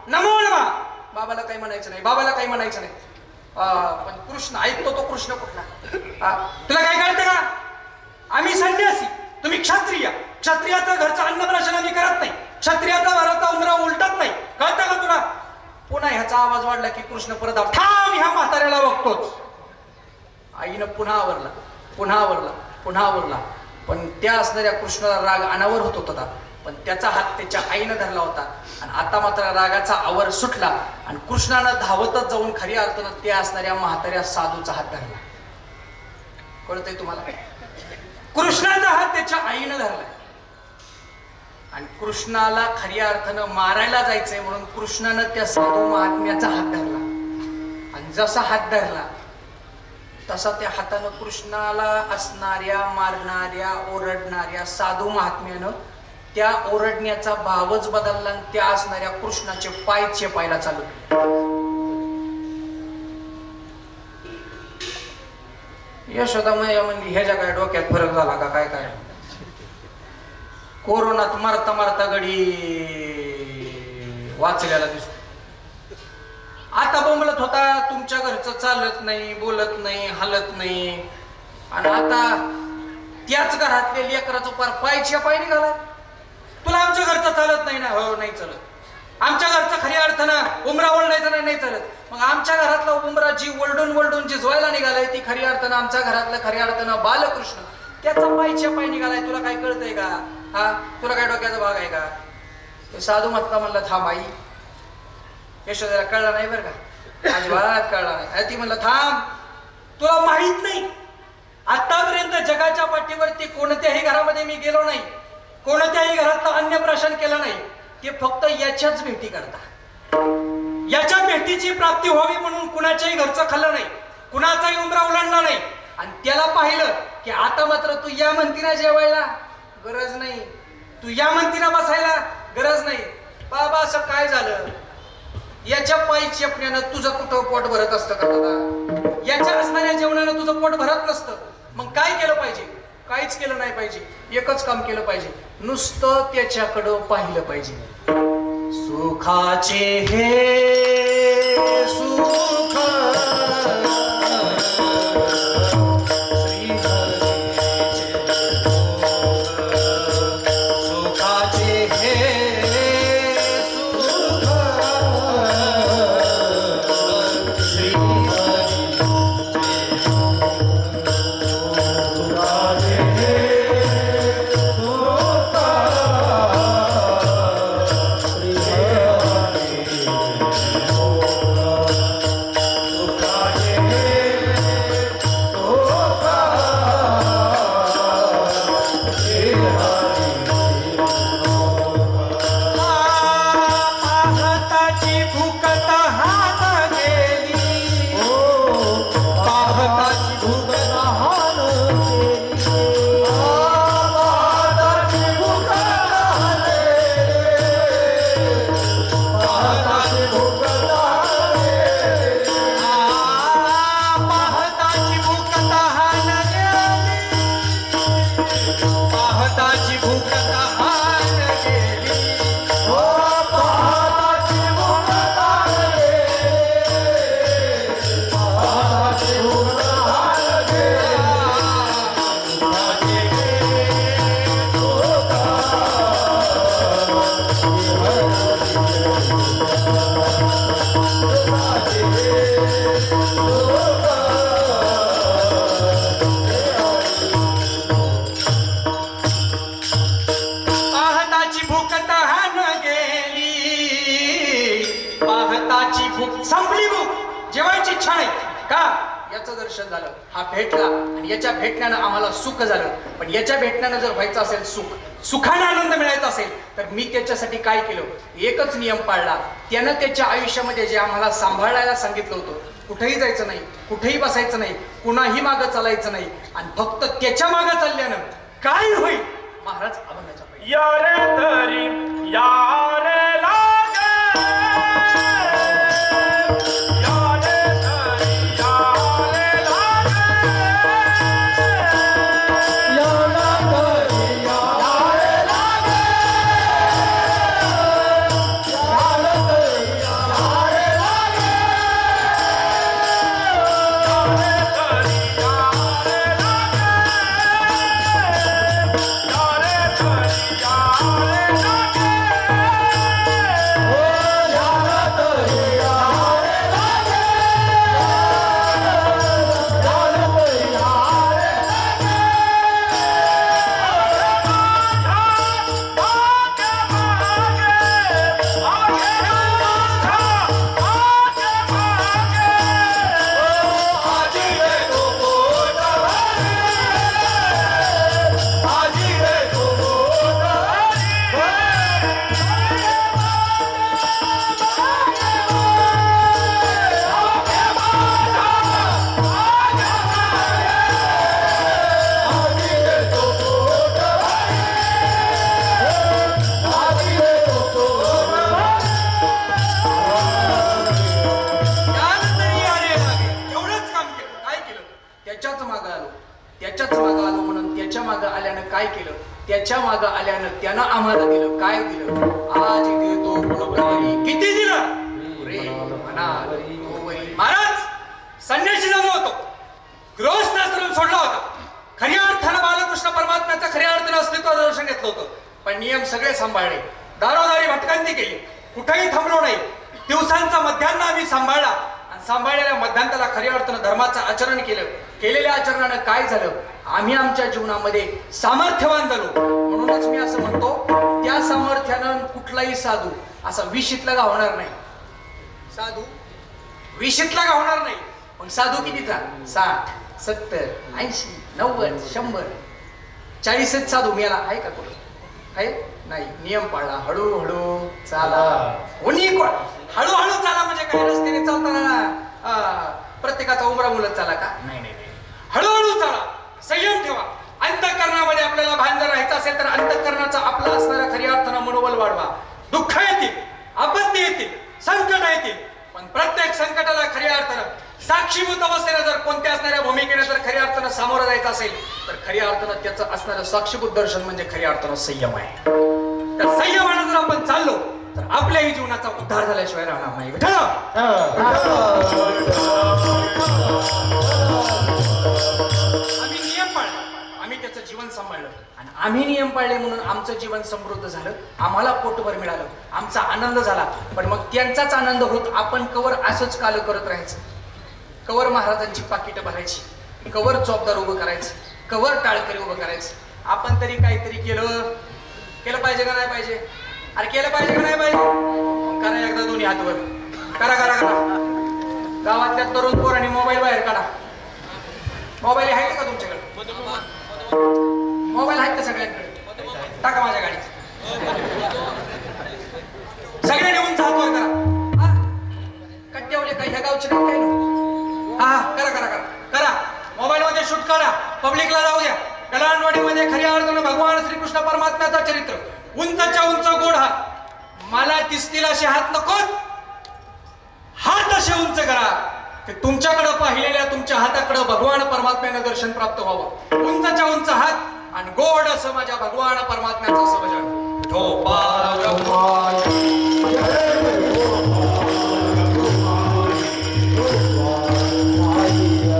नमो नमः. बाबाला काही म्हणायचं नाही. पण कृष्ण ऐकतो तो कृष्ण कुठला? तुला काय कळतं का? आम्ही संन्यासी, तुम्ही क्षत्रिय. क्षत्रियाचं घरचं अन्नप्राशन आम्ही करत नाही. क्षत्रियाचा घराचा उमरा उलटत नाही. कळतं का तुला? पुन्हा ह्याचा आवाज वाढला की कृष्ण परत थांब, ह्या म्हाताऱ्याला बघतोच. आईनं पुन्हा आवरला. पण त्या असणाऱ्या कृष्णाला राग अनावर होत होता. पण त्याचा हात त्याच्या आईनं धरला होता. आणि आता मात्र रागाचा आवर सुटला आणि कृष्णानं धावतच जाऊन खऱ्या अर्थानं त्या असणाऱ्या म्हाताऱ्या साधूचा हात धरला. कळतंय तुम्हाला? कृष्णाचा हात त्याच्या आईनं धरला. आणि कृष्णाला खऱ्या अर्थानं मारायला जायचंय म्हणून कृष्णानं त्या साधू महात्म्याचा हात धरला. आणि जसा हात धरला तसा त्या हातानं कृष्णाला असणाऱ्या, मारणाऱ्या, ओरडणाऱ्या साधू महात्म्यानं त्या ओरडण्याचा भावच बदलला आणि त्या असणाऱ्या कृष्णाचे पाय चेपायला चालू. यशोदा मैया म्हणली ह्याच्या काय डोक्यात फरक झाला का काय? कोरोनात मारता गडी वाचलेला दिसतो. आता बोंबलत होता तुमच्या घरचं चालत नाही, बोलत नाही, हलत नाही. आणि आता त्याच घरातले लेकराचं पार पायच्या पाय निघाला. तुला आमच्या घरचं चालत नाही ना? हो नाही चालत. आमच्या घरचं खऱ्या अर्थानं उमरा ओळडायचं नाही चालत. मग आमच्या घरातला उमरा जी वळडून झोयला निघालाय ती खऱ्या अर्थानं आमच्या घरातलं खऱ्या अर्थानं बालकृष्ण त्याचा पायच्या पाय निघालाय. तुला काय कळतंय का? तुला काय डोक्याचा भाग आहे का? ते साधू महात्मा म्हणलं थांब आई. यशोदेला कळला नाही बरं का, अजिबात कळला नाही. ती म्हणलं थांब, तुला माहित नाही आतापर्यंत जगाच्या पाठीवरती कोणत्याही घरामध्ये मी गेलो नाही, कोणत्याही घरातलं अन्नप्राशन केलं नाही. ते फक्त याच्याच भेटी करता. याच्या भेटीची प्राप्ती व्हावी म्हणून कुणाच्याही घरचं खाल्लं नाही, कुणाचाही उमरा उलांडला नाही. आणि त्याला पाहिलं की आता मात्र तू या म्हणती ना जेवायला, गरज नाही. तू या म्हणती ना बसायला, गरज नाही. बाबा असं काय झालं? याच्या पायी चेपण्यानं तुझं कुठं पोट भरत असतं का दादा? याच्या असणाऱ्या जेवणानं तुझं पोट भरत नसतं. मग काय केलं पाहिजे? काहीच केलं नाही पाहिजे. एकच काम केलं पाहिजे, नुसतं त्याच्याकडं पाहिलं पाहिजे. सुखाचे हे सुख पाहताची भूक तहान गेली, पाहताची भूक संपली, भूक जेवायची इच्छा नाही का याचं दर्शन झालं. हा भेटला आणि याच्या भेटण्यानं आम्हाला सुख झालं. पण याच्या भेटण्यानं जर व्हायचं असेल सुख, सुखाने आनंद मिळायचा असेल तर मी त्याच्यासाठी काय केलं, एकच नियम पाळला. त्यानं त्याच्या आयुष्यामध्ये जे आम्हाला सांभाळायला सांगितलं होतं, कुठेही जायचं नाही, कुठेही बसायचं नाही, कुणाही मागं चालायचं नाही आणि फक्त त्याच्या मागं चालल्यानं काय होईल महाराज अभंगाच्या पायी. यारे तरी यारे लागे, यारे तरी यारे लागे, याला तरी यारे लागे, याला तरी यारे लागे, यारे तरी यारे लागे, यारे तरी यारे लागे. ओ याला तरी यारे लागे, याला तरी यारे त्यानंतर यारे लागे. एवढंच काम केलं. काय केलं, त्याच्याच मागं आलो, त्याच्याच मागं आलो म्हणून त्याच्या मागं आल्यानं काय केलं, त्याच्या मागं आल्यानं त्यानं आम्हाला दिलं. काय दिलं, आज देतो पुढे किती दिलं रे म्हणाल तो वरी. महाराज संन्यासी झालो होतो, गृहस्थाश्रम सोडला होता, खऱ्या अर्थानं बालकृष्ण परमात्म्याचं खऱ्या अर्थानं अस्तित्वाचं दर्शन घेतलं होतं. पण नियम सगळे सांभाळले, दारोदारी भटकंती केली, कुठेही थांबलो नाही. दिवसांचा मध्यान्ह आम्ही सांभाळला आणि सांभाळलेल्या मध्यांताला खऱ्या अर्थानं धर्माचं आचरण केलं. केलेल्या आचरणानं काय झालं, आम्ही आमच्या जीवनामध्ये सामर्थ्यवान झालो. म्हणूनच मी असं म्हणतो, त्या सामर्थ्यानं कुठलाही साधू असा विशीतला गावणार नाही. साधू विशीतला गावणार नाही. पण साधू कितीचा, 60, 70, 80, 90, 100, 40 साधू मिळाला आहे का कुठं, आहे नाही. नियम पाळला, हळूहळू चाला. कोणी कोण हळूहळू चाला म्हणजे काय, रस्त्याने चालताना प्रत्येकाचा उमरा मुलत चाला का, नाही नाही नाही. हळूहळू चाला, संयम ठेवा. अंतःकरणामध्ये आपल्याला भान जर राहायचं असेल तर अंतःकरणाचा आपला असणारा खऱ्या अर्थानं मनोबल वाढवा. दुःख येतील, आपत्ती येतील, संकट येतील, पण प्रत्येक संकटाला खऱ्या अर्थानं साक्षीभूत अवस्थेने जर कोणत्या असणाऱ्या भूमिकेने जर खऱ्या अर्थानं सामोरं जायचं असेल तर खऱ्या अर्थानं त्याचं असणारं साक्षीभूत दर्शन म्हणजे खऱ्या अर्थानं संयम आहे. त्या संयमानं जर आपण चाललो तर आपल्याही जीवनाचा उद्धार झाल्याशिवाय राहणार नाही. विठ्ठल आम्ही नियम पाळले, आम्ही त्याचं जीवन सांभाळलं आणि आम्ही नियम पाळले म्हणून आमचं जीवन समृद्ध झालं, आम्हाला पोटभर मिळालं, आमचा आनंद झाला. पण मग त्यांचाच आनंद होत आपण कवर असंच काल करत राहायचं, कवर महाराजांची पाकिटं भरायची, कवर चौकदार उभं करायचं, कवर टाळकरी उभं करायचं. आपण तरी काहीतरी केलं पाहिजे का नाही पाहिजे, अरे केलं पाहिजे का नाही पाहिजे, करा एकदा दोन्ही हातवर, करा करा करा. गावातल्या तरुण पोरांनी मोबाईल बाहेर काढा. मोबाईल आहे का तुमच्याकडे, मोबाईल आहेत का सगळ्यांकडे, टाका माझ्या गाडीत, सगळ्यांनी उंच हातवर करा. कट्ट्यावले काही ह्या गावचे नाही काय ना, हा करा करा करा करा. मोबाईल मध्ये शूट करा, पब्लिकला जाऊ द्या. गलांडवाडीमध्ये खऱ्या अर्थानं भगवान श्रीकृष्ण परमात्म्याचा चरित्र, उंचच्या उंच गोड हात, मला दिसतील असे हात नकोत, हात असे उंच करा ते तुमच्याकडे पाहिलेल्या तुमच्या हाताकडे भगवान परमात्म्यानं दर्शन प्राप्त व्हावं. उंचच्या उंच हात आणि गोड असं माझ्या भगवान परमात्म्याचं समजन. जय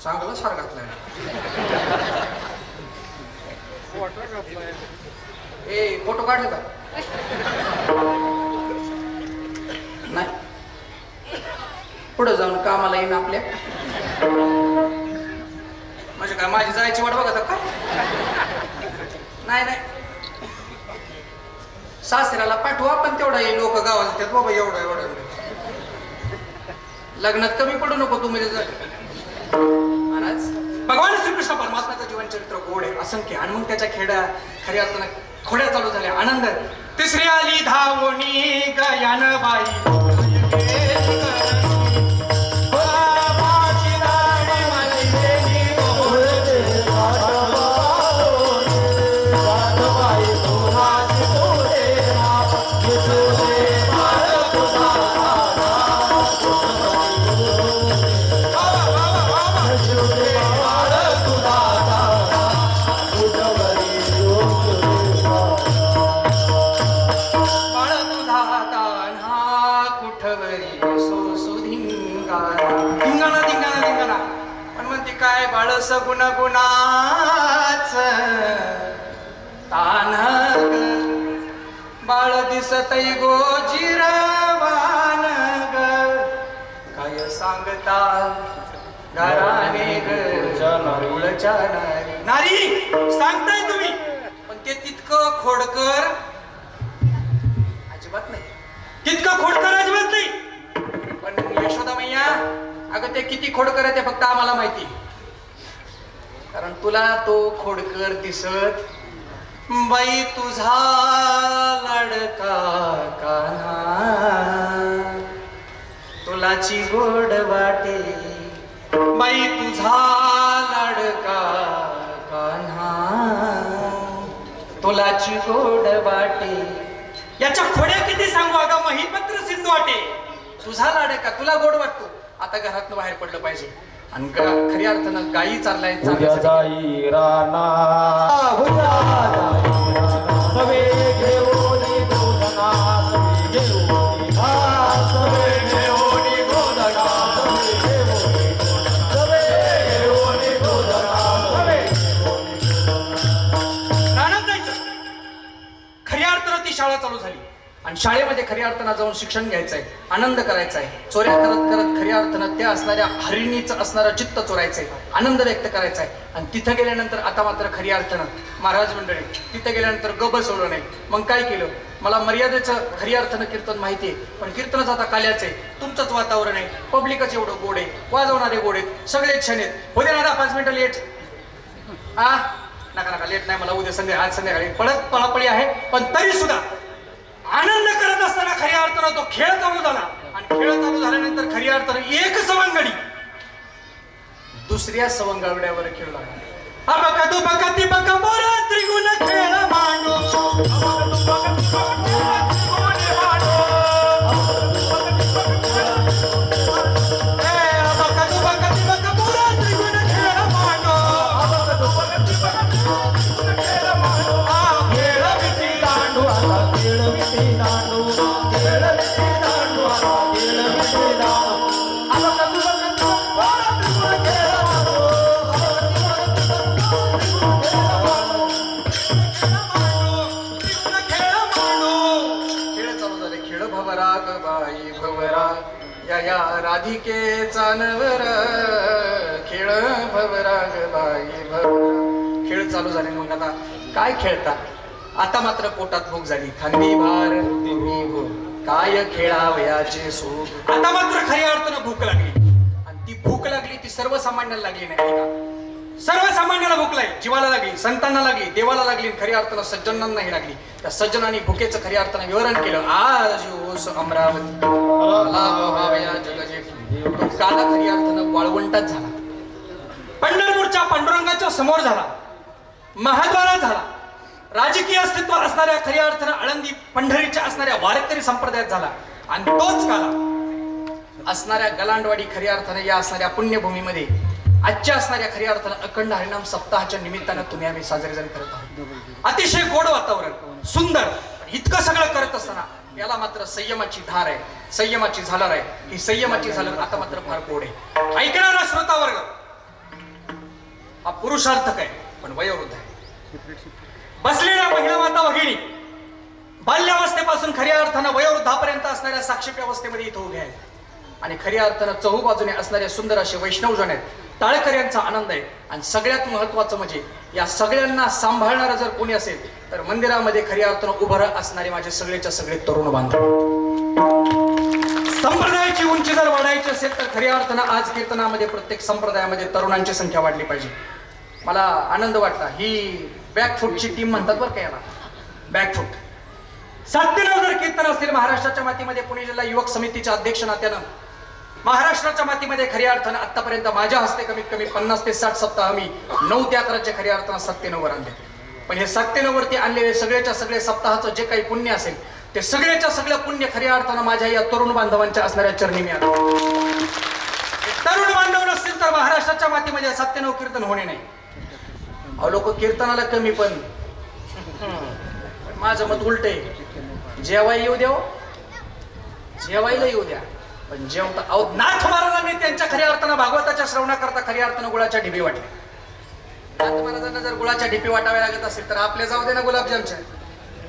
चांगला सार घातलाय. ए फोटो काढले का? नाही. पुढे जाऊन कामाला येईन आपल्या. म्हणजे काय माझी जायची वाट बघत का? नाही नाही. सासऱ्याला पाठवू आपण तेवढा ये लोक गावाला त्यात बाबा एवढं एवढं. लग्नात कमी पडू नको तुम्ही. महाराज भगवान श्रीकृष्ण परमात्म्याचं जीवन चरित्र गोड आहे असंख्य आणि मग त्याच्या खेड्या खऱ्या अर्थानं खोड्या चालू झाल्या. आनंद तिसरी आली धावणी गयान बाई गुण गुणाच तान बाळ दिसतई गोजिरवान ग काय सांगता घराने गुळच्या नारी सांगताय तुम्ही पण ते तितकं खोडकर अजिबात नाही. तितकं खोडकर अजिबात नाही. पण यशोदा मैया अगं ते किती खोडकर आहे ते फक्त आम्हाला माहिती. कारण तुला तो खोडकर दिसत बाई तुझा लाडका कान्हा तुलाची गोड वाटे बाई तुझा लाडका कान्हा तुलाची गोड वाटे. याच्या खोड्या किती सांगू अगं महिपत्र सिंधू वाटे. तुझा लाडका तुला गोड वाटतो. आता घरातनं बाहेर पडलं पाहिजे आणि खऱ्या अर्थानं गायी चाललाय. जाई राना खऱ्या अर्थानं ती शाळा चालू झाली आणि शाळेमध्ये खऱ्या अर्थानं जाऊन शिक्षण घ्यायचंय. आनंद करायचा आहे. चोऱ्या करत करत खऱ्या अर्थानं त्या असणाऱ्या हरिणीचं असणारं चित्त चोरायचंय. आनंद व्यक्त करायचा आहे. आणि तिथं गेल्यानंतर आता मात्र खऱ्या अर्थानं महाराज मंडळी तिथं गेल्यानंतर गब सोडलं नाही. मग काय केलं? मला मर्यादेचं खऱ्या अर्थानं कीर्तन माहिती आहे पण कीर्तनच आता काल्याचं आहे. तुमचंच वातावरण आहे. पब्लिकच एवढं गोड आहे. वाजवणारे गोड आहेत. सगळे छान आहेत. होते ना 5 मिनिटं लेट. नका नका लेट नाही. मला उद्या संध्याकाळी आज संध्याकाळी पळत पळापळी आहे पण तरी सुद्धा आनंद करत असताना खऱ्या अर्थानं तो खेळ चालू झाला. आणि खेळ चालू झाल्यानंतर खऱ्या अर्थानं एक सवंगडी दुसऱ्या सवंगड्यावर खेळ लागला. अबका दुबका तिबका बोरा त्रिगुण खेळ मांडो या राधिकेचा नवर खेळ भवराग बाई भव. खेळ चालू झाले. मग आता काय खेळता? आता मात्र पोटात भूक झाली. खांदी भार तुम्ही भूक काय खेळावयाचे सुख. आता मात्र खऱ्या अर्थानं भूक लागली. आणि ती भूक लागली ती सर्वसामान्याला लागली नाही का? सर्वसामान्याला भूक लागली, जीवाला लागली, संतांना लागली, देवाला लागली, खऱ्या अर्थानं सज्जनांनाही लागली. त्या सज्जनांनी भुकेचं खऱ्या अर्थानं विवरण केलं. आज ओस अमरावती काला खऱ्या अर्थानं वाळवंटात झाला. पंढरपूरच्या पांडुरंगाच्या समोर झाला. महाद्वारात झाला. राजकीय अस्तित्व असणाऱ्या खऱ्या अर्थानं आळंदी पंढरीच्या असणाऱ्या वारकरी संप्रदायात झाला. आणि तोच काला असणाऱ्या गलांडवाडी खऱ्या अर्थानं या असणाऱ्या पुण्यभूमीमध्ये आजच्या असणाऱ्या खऱ्या अर्थानं अखंड हरिनाम सप्ताहाच्या निमित्तानं तुम्ही आम्ही साजरे जण करत आहोत. अतिशय गोड वातावरण, सुंदर. इतकं सगळं करत असताना याला मात्र संयमाची धार आहे, संयमाची झालर आहे. ही संयमाची झालर आता मात्र फार गोड आहे. ऐकणारा श्रोता वर्ग हा पुरुषार्थक आहे पण वयोवृद्ध आहे. बसलेल्या महिला माता भगिनी बाल्यावस्थेपासून खऱ्या अर्थानं वयोवृद्धापर्यंत असणाऱ्या साक्षेपी अवस्थेमध्ये इथं उभे आहेत. आणि खऱ्या अर्थानं चहूबाजूने असणाऱ्या सुंदर असे वैष्णवजन आहेत. टाळकऱ्यांचा आनंद आहे. आणि सगळ्यात महत्वाचं म्हणजे या सगळ्यांना सांभाळणारं जर कोणी असेल तर मंदिरामध्ये खऱ्या अर्थानं उभं असणारे माझे सगळेच्या सगळे तरुण बांधव. संप्रदायाची उंची जर वाढायची असेल तर खऱ्या अर्थानं आज कीर्तनामध्ये प्रत्येक संप्रदायामध्ये तरुणांची संख्या वाढली पाहिजे. मला आनंद वाटला. ही बॅकफूटची टीम म्हणतात बरं का याला, बॅकफूट. 97 जर कीर्तन असतील महाराष्ट्राच्या मातीमध्ये, पुणे जिल्हा युवक समितीच्या अध्यक्ष नात्यानं महाराष्ट्राच्या मातीमध्ये खऱ्या अर्थानं आतापर्यंत माझ्या हस्ते कमीत कमी 50 ते 60 सप्ताह आम्ही 9 ते 11 खऱ्या अर्थानं 97 वर आणले. पण हे 97 वरती आणलेले सगळ्याच्या सगळे सप्ताहाचं जे काही पुण्य असेल ते सगळ्याच्या सगळं पुण्य खऱ्या अर्थानं माझ्या या तरुण बांधवांच्या असणाऱ्या चरणी मी आलो. तरुण बांधव नसतील तर महाराष्ट्राच्या मातीमध्ये 97 कीर्तन होणे नाही. अहो लोक कीर्तनाला कमी, पण माझं मत उलट आहे. जेवायला येऊ द्या, जेवायला येऊ द्या, पण जेवता. अहो नाथ महाराजांनी त्यांच्या खऱ्या अर्थानं भागवताच्या श्रवणाकरता खऱ्या अर्थानं गुळाच्या ढिबी वाटल्या. नाथ महाराजांना जर गुळाच्या ढिबी वाटाव्या लागत असेल तर आपल्या जाऊ दे ना गुलाबजामच्या,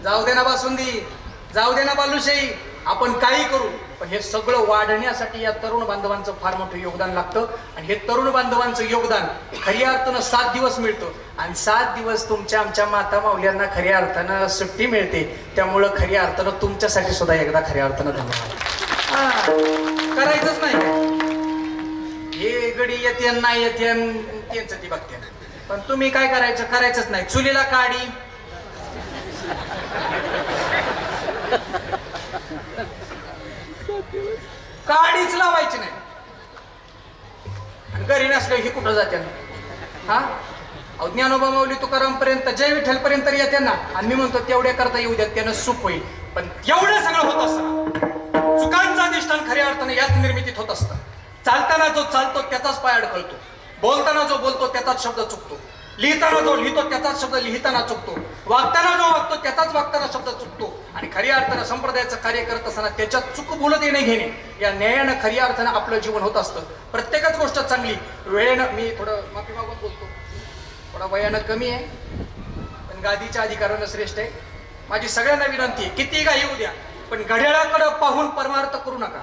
जाऊ दे ना बासुंदी, जाऊ दे ना बालुशाही, आपण काही करू. पण हे सगळं वाढण्यासाठी या तरुण बांधवांचं फार मोठं योगदान लागतं. आणि हे तरुण बांधवांचं योगदान खऱ्या अर्थानं 7 दिवस मिळतं. आणि 7 दिवस तुमच्या आमच्या माता माऊल्यांना खऱ्या अर्थानं सुट्टी मिळते. त्यामुळं खऱ्या अर्थानं तुमच्यासाठी सुद्धा एकदा खऱ्या अर्थानं धन्यवाद. करायचंच नाही हे गडी येते नाही येते त्यांचं ती बघते. पण तुम्ही काय करायचं, करायचंच नाही. चुलीला काडी, काडीच लावायची नाही. घरी नसलं हे कुठं जाते हा. ज्ञानोबा माऊली तुकाराम पर्यंत जय विठ्ठल पर्यंत येते ना. आणि मी म्हणतो तेवढ्या करता येऊ द्या, त्यानं सुख होईल. पण एवढं सगळं होत असतं चुकांचं अधिष्ठान खऱ्या अर्थानं याच निर्मितीत होत असतं. चालताना जो चालतो त्याचाच पाय अडखळतो, बोलताना जो बोलतो त्याचाच शब्द चुकतो, लिहिताना जो लिहितो त्याचाच शब्द लिहिताना चुकतो, वागताना जो वागतो त्याचाच वागताना शब्द चुकतो. आणि खऱ्या अर्थानं संप्रदायाचं कार्य करत असताना त्याच्यात चूक बोलत येणे घेणे या न्यायानं खऱ्या अर्थानं आपलं जीवन होत असतं. प्रत्येकच गोष्ट चांगली वेळेनं. मी थोडं माफी मागून बोलतो, थोडा वयानं कमी आहे पण गादीच्या अधिकारानं श्रेष्ठ आहे. माझी सगळ्यांना विनंती आहे, किती काही येऊ द्या पण घड्याळाकडे पाहून परमार्थ करू नका.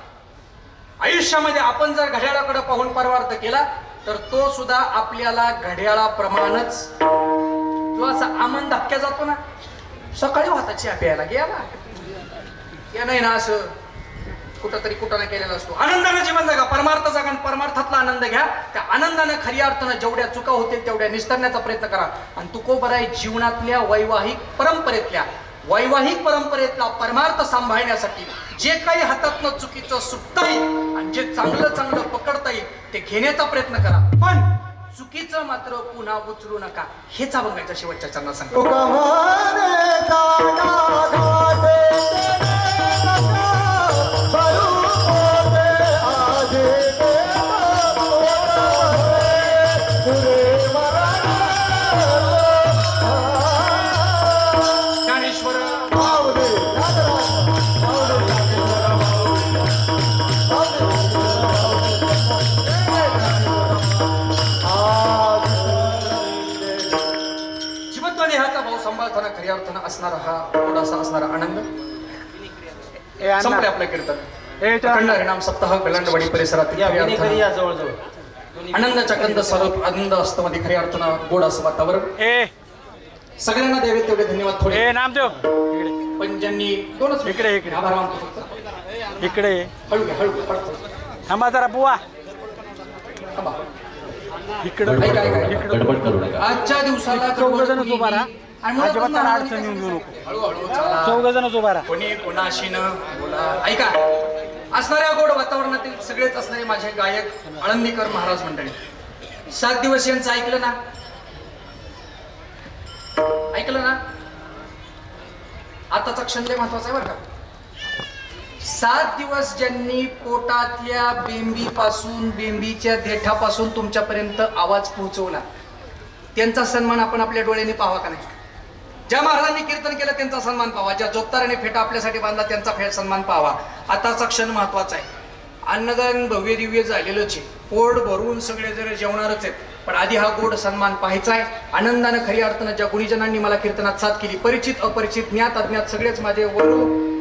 आयुष्यामध्ये आपण जर घड्याळाकडे पाहून परमार्थ केला तर तो सुद्धा आपल्याला घड्याळाप्रमाणच जो असा आमन धक्क्या जातो ना, सकाळी वाहताची प्यायला गेला या नाही ना, असं कुठंतरी कुठं केलेला असतो. आनंदानं जीवन जगा, परमार्थ जगा आणि परमार्थातला आनंद घ्या. त्या आनंदानं खऱ्या अर्थानं जेवढ्या चुका होतील तेवढ्या निस्तरण्याचा प्रयत्न करा. आणि तुकोबर आहे जीवनातल्या वैवाहिक परंपरेतला परमार्थ सांभाळण्यासाठी जे काही हातातनं चुकीचं सुटता येईल आणि जे चांगलं चांगलं पकडता येईल ते घेण्याचा प्रयत्न करा. पण चुकीचं मात्र पुन्हा उचलू नका. हेच अभंगाच्या शेवटच्या चरणात सांगतो. खऱ्या अर्थानं असणारा हा थोडासा असणारा आनंद संपले आपलं कीर्तन. अखंड हरिनाम सप्ताह बेलांडवाडी परिसरातील खऱ्या अर्थानं आनंदाच्या कंद स्वरूप आनंद असतं मध्ये खऱ्या अर्थानं गोड असं वातावरण. सगळ्यांना द्यावे तेवढे धन्यवाद. थोडे नामदेव पण ज्यांनी दोनच इकडे आभार मानतो फक्त. इकडे हळू घ्या, हळू पडतो. थांबा जरा बुवा थांबा. इकडे ऐका, ऐका, ऐका. गडबड करू नका. आजच्या दिवसाला चौघजणच उभा राहा. आणि मला अजिबात पण त्याला नाही अडचण येऊन देऊ नको. हळूहळू चला. चौघजणच उभा राहा. कोणी कोणाशी न बोला. ऐका, असणाऱ्या गोड वातावरणातील सगळेच असणारे माझे गायक आळंदीकर महाराज मंडळी 7 दिवस यांचं ऐकलं ना? ऐकलं ना? आताचा क्षण लय महत्वाचा आहे बरं का. 7 दिवस ज्यांनी पोटातल्या बेंबीपासून बेंबीच्या देठापासून तुमच्यापर्यंत आवाज पोहोचवला त्यांचा सन्मान आपण आपल्या डोळ्यांनी पाहावा का नाही? ज्या महाराजांनी कीर्तन केलं त्यांचा सन्मान पाहावा. ज्या जोपताराने फेटा आपल्यासाठी बांधला त्यांचा सन्मान पाहावा. आताचा क्षण महत्वाचा आहे. अन्नदान भव्य दिव्य झालेलंच आहे. पोट भरून सगळे जर जेवणारच आहेत, पण आधी हा गोड सन्मान पाहायचा आहे. आनंदानं खऱ्या अर्थानं ज्या गुणीजनांनी मला कीर्तनात साथ केली, परिचित अपरिचित ज्ञात अज्ञात सगळेच माझे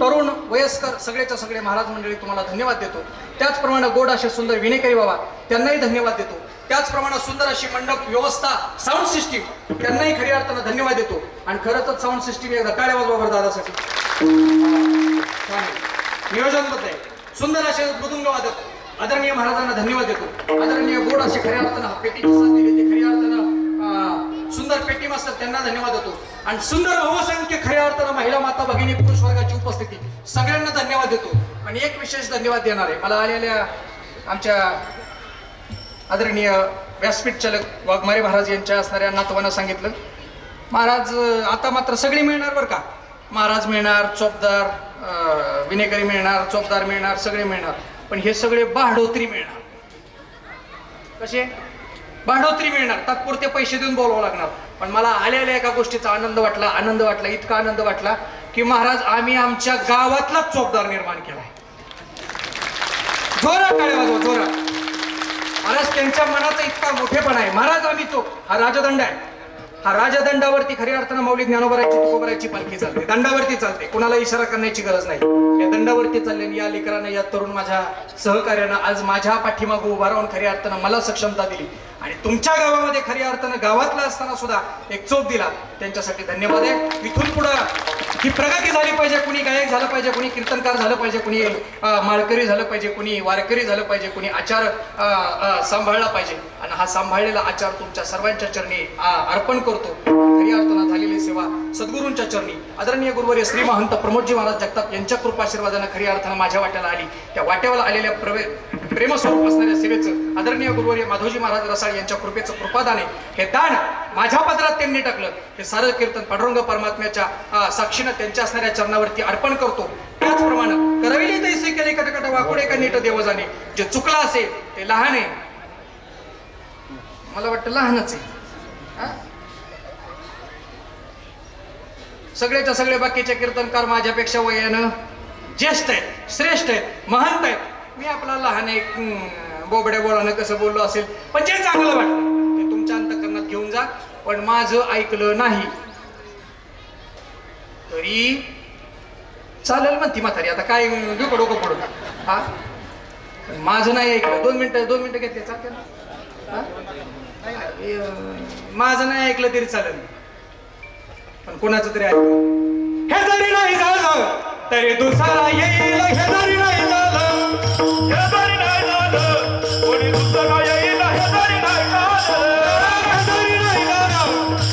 तरुण वयस्कर सगळेच्या सगळे महाराज मंडळी तुम्हाला धन्यवाद देतो. त्याचप्रमाणे गोड असे सुंदर विनेकरी बाबा त्यांनाही धन्यवाद देतो. त्याचप्रमाणे सुंदर अशी मंडप व्यवस्था साऊंड सिस्टीम त्यांनाही खऱ्या अर्थानं धन्यवाद देतो. आणि खरंच साऊंड सिस्टीम एकदा टाळ्या वाजवा बरं दादासाठी. नियोजनबद्ध आहे. सुंदर असे मृदुंग वादक आदरणीय महाराजांना धन्यवाद देतो. आदरणीय गोड असे खऱ्या अर्थानं पेटी साथ दिली ते खऱ्या अर्थानं सुंदर पेटी मास्तर त्यांना धन्यवाद देतो. आणि सुंदर बहुसंख्य खऱ्या अर्थानं महिला माता भगिनी पुरुष वर्गाची उपस्थिती सगळ्यांना धन्यवाद देतो. आणि एक विशेष धन्यवाद देणार आहे मला आलेल्या आमच्या आदरणीय व्यासपीठ चालक वाघमारे महाराज यांच्या असणाऱ्या नातवानं सांगितलं, महाराज आता मात्र सगळी मिळणार बरं का. महाराज मिळणार, चोपदार विनेकरी मिळणार, चोपदार मिळणार, सगळे मिळणार, पण हे सगळे भाडोत्री मिळणार. कसे भाडोत्री मिळणार? तात्पुरते पैसे देऊन बोलावं लागणार. पण मला आलेल्या एका गोष्टीचा आनंद वाटला, इतका आनंद वाटला की महाराज आम्ही आमच्या गावातलाच चोपदार निर्माण केलाय. जोरात टाळ्या वाजवा, जोरात. महाराज त्यांच्या मनाचा इतका मोठेपणा आहे. महाराज आम्ही तो हा राजदंड आहे. हा राजदंडावरती खऱ्या अर्थानं माऊली ज्ञानोबराची तुकोबराची पालखी चालते. दंडावरती चालते. कुणाला इशारा करण्याची गरज नाही. या दंडावरती चालले या लेकरानं या तरुण माझ्या सहकार्यानं आज माझ्या पाठीमागं उभा राहून खऱ्या अर्थानं मला सक्षमता दिली. आणि तुमच्या गावामध्ये खऱ्या अर्थानं गावातला असताना सुद्धा एक चोप दिला. त्यांच्यासाठी धन्यवाद आहे. इथून पुढं ही प्रगती झाली पाहिजे. कुणी गायक झालं पाहिजे, कुणी कीर्तनकार झालं पाहिजे, कुणी माळकरी झालं पाहिजे, कुणी वारकरी झालं पाहिजे, कुणी आचार सांभाळला पाहिजे. आणि हा सांभाळलेला आचार तुमच्या सर्वांच्या चरणी अर्पण करतो. खऱ्या अर्थानं झालेली सेवा सद्गुरूंच्या चरणी आदरणीय गुरुवर्य श्री महंत प्रमोदजी महाराज जगताप यांच्या कृपाशीर्वादानं खऱ्या अर्थानं माझ्या वाट्याला आली. त्या वाट्यावर आलेल्या प्रेमस्वरूप असणाऱ्या सेवेचं आदरणीय गुरुवर्य माधवजी महाराज रसाळ यांच्या कृपेचं कृपादाने हे दान माझ्या पदरात त्यांनी टाकलं. हे सारं कीर्तन पांडुरंग परमात्म्याच्या साक्षीनं त्यांच्या असणाऱ्या चरणावरती अर्पण करतो. त्याचप्रमाणे करविले तैसे केले कटकट वाकुडे का नीट देव जाणे. जे चुकला असेल ते लहान आहे, मला वाटतं लहानच आहे. सगळेच्या सगळे बाकीचे कीर्तनकार माझ्यापेक्षा वयानं ज्येष्ठ आहेत, श्रेष्ठ आहेत, महंत आहेत. मी आपला लहान एक बोबड्या बोळानं कसं बोललो असेल, पण जे चांगलं वाटलं ते तुमच्या अंतःकरणात घेऊन जा. पण माझं ऐकलं नाही तरी चालेल म्हणती म्हातारी. आता काय डोकं पडून हा माझं नाही ऐकलं. 2 मिनिटं घेतले चालते ना. माझं नाही ऐकलं तरी चालेल, पण कोणाचं तरी ऐकलं. हे जरी नाही झालं तरी दुसरा येईल. हे जरी नाही झालं, हे जरी नाही झालं, कोणी दुसरा येईल. हे जरी नाही झालं, हे जरी नाही झालं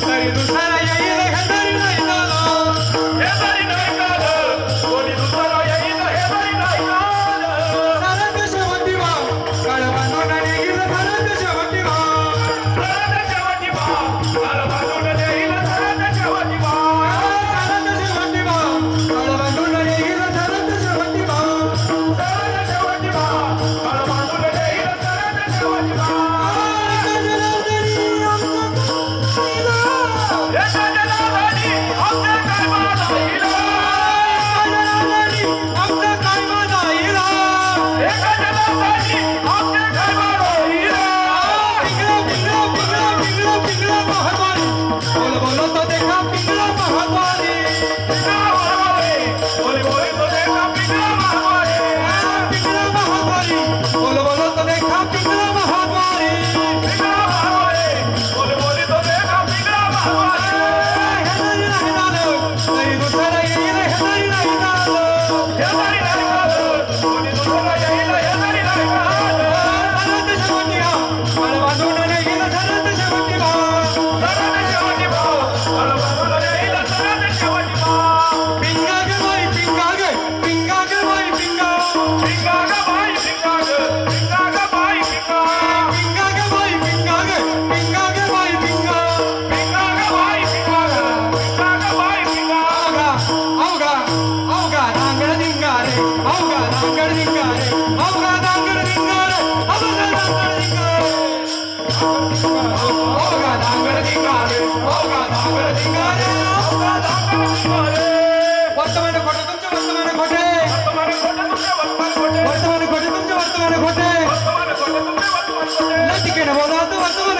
तरी दुसरा येईल. हे जरी नाही झालं, हे जरी नाही झालं, कोणी दुसरा येईल. हे जरी नाही झालं, सारंग शेवटी भाव काळ बांधून येईल. सारंग शेवटी भाव, सारंग शेवटी भाव काळ बांधून येईल. सारंग शेवटी भाव, सारंग शेवटी भाव काळ बांधून येईल. सारंग शेवटी भाव, सारंग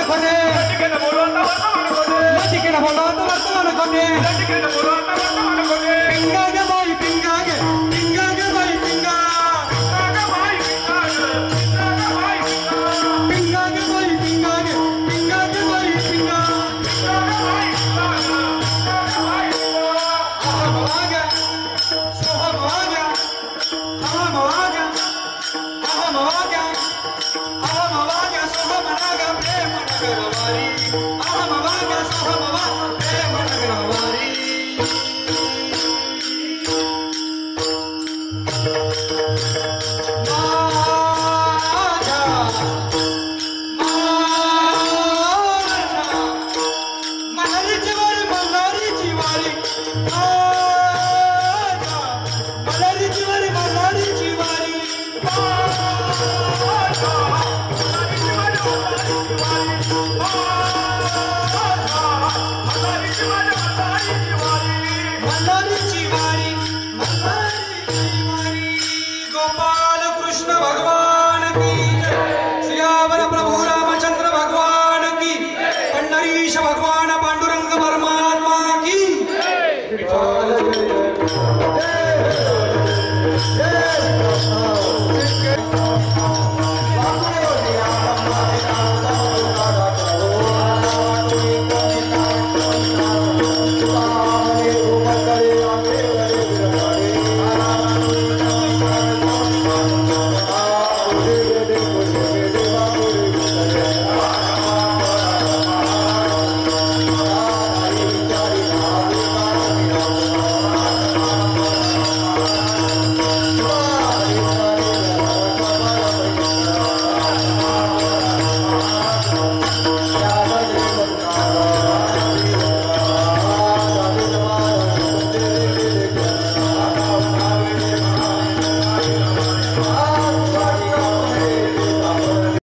कोठे लटिकेनं बोलवता वर्तमान कोठे लटिकेनं बोलवता वर्तमान कोठे लटिकेनं बोलवता वर्तमान कोठे पिंगा गे बाई पिंगा गे बाई पिंगा पिंगा बाई पिंगा बाई पिंगा गे बाई पिंगा गे बाई पिंगा गोपाल कृष्ण भगवान की सियावर प्रभु रामचंद्र भगवान की पंढरीश भगवान पांडुरंग परमात्मा की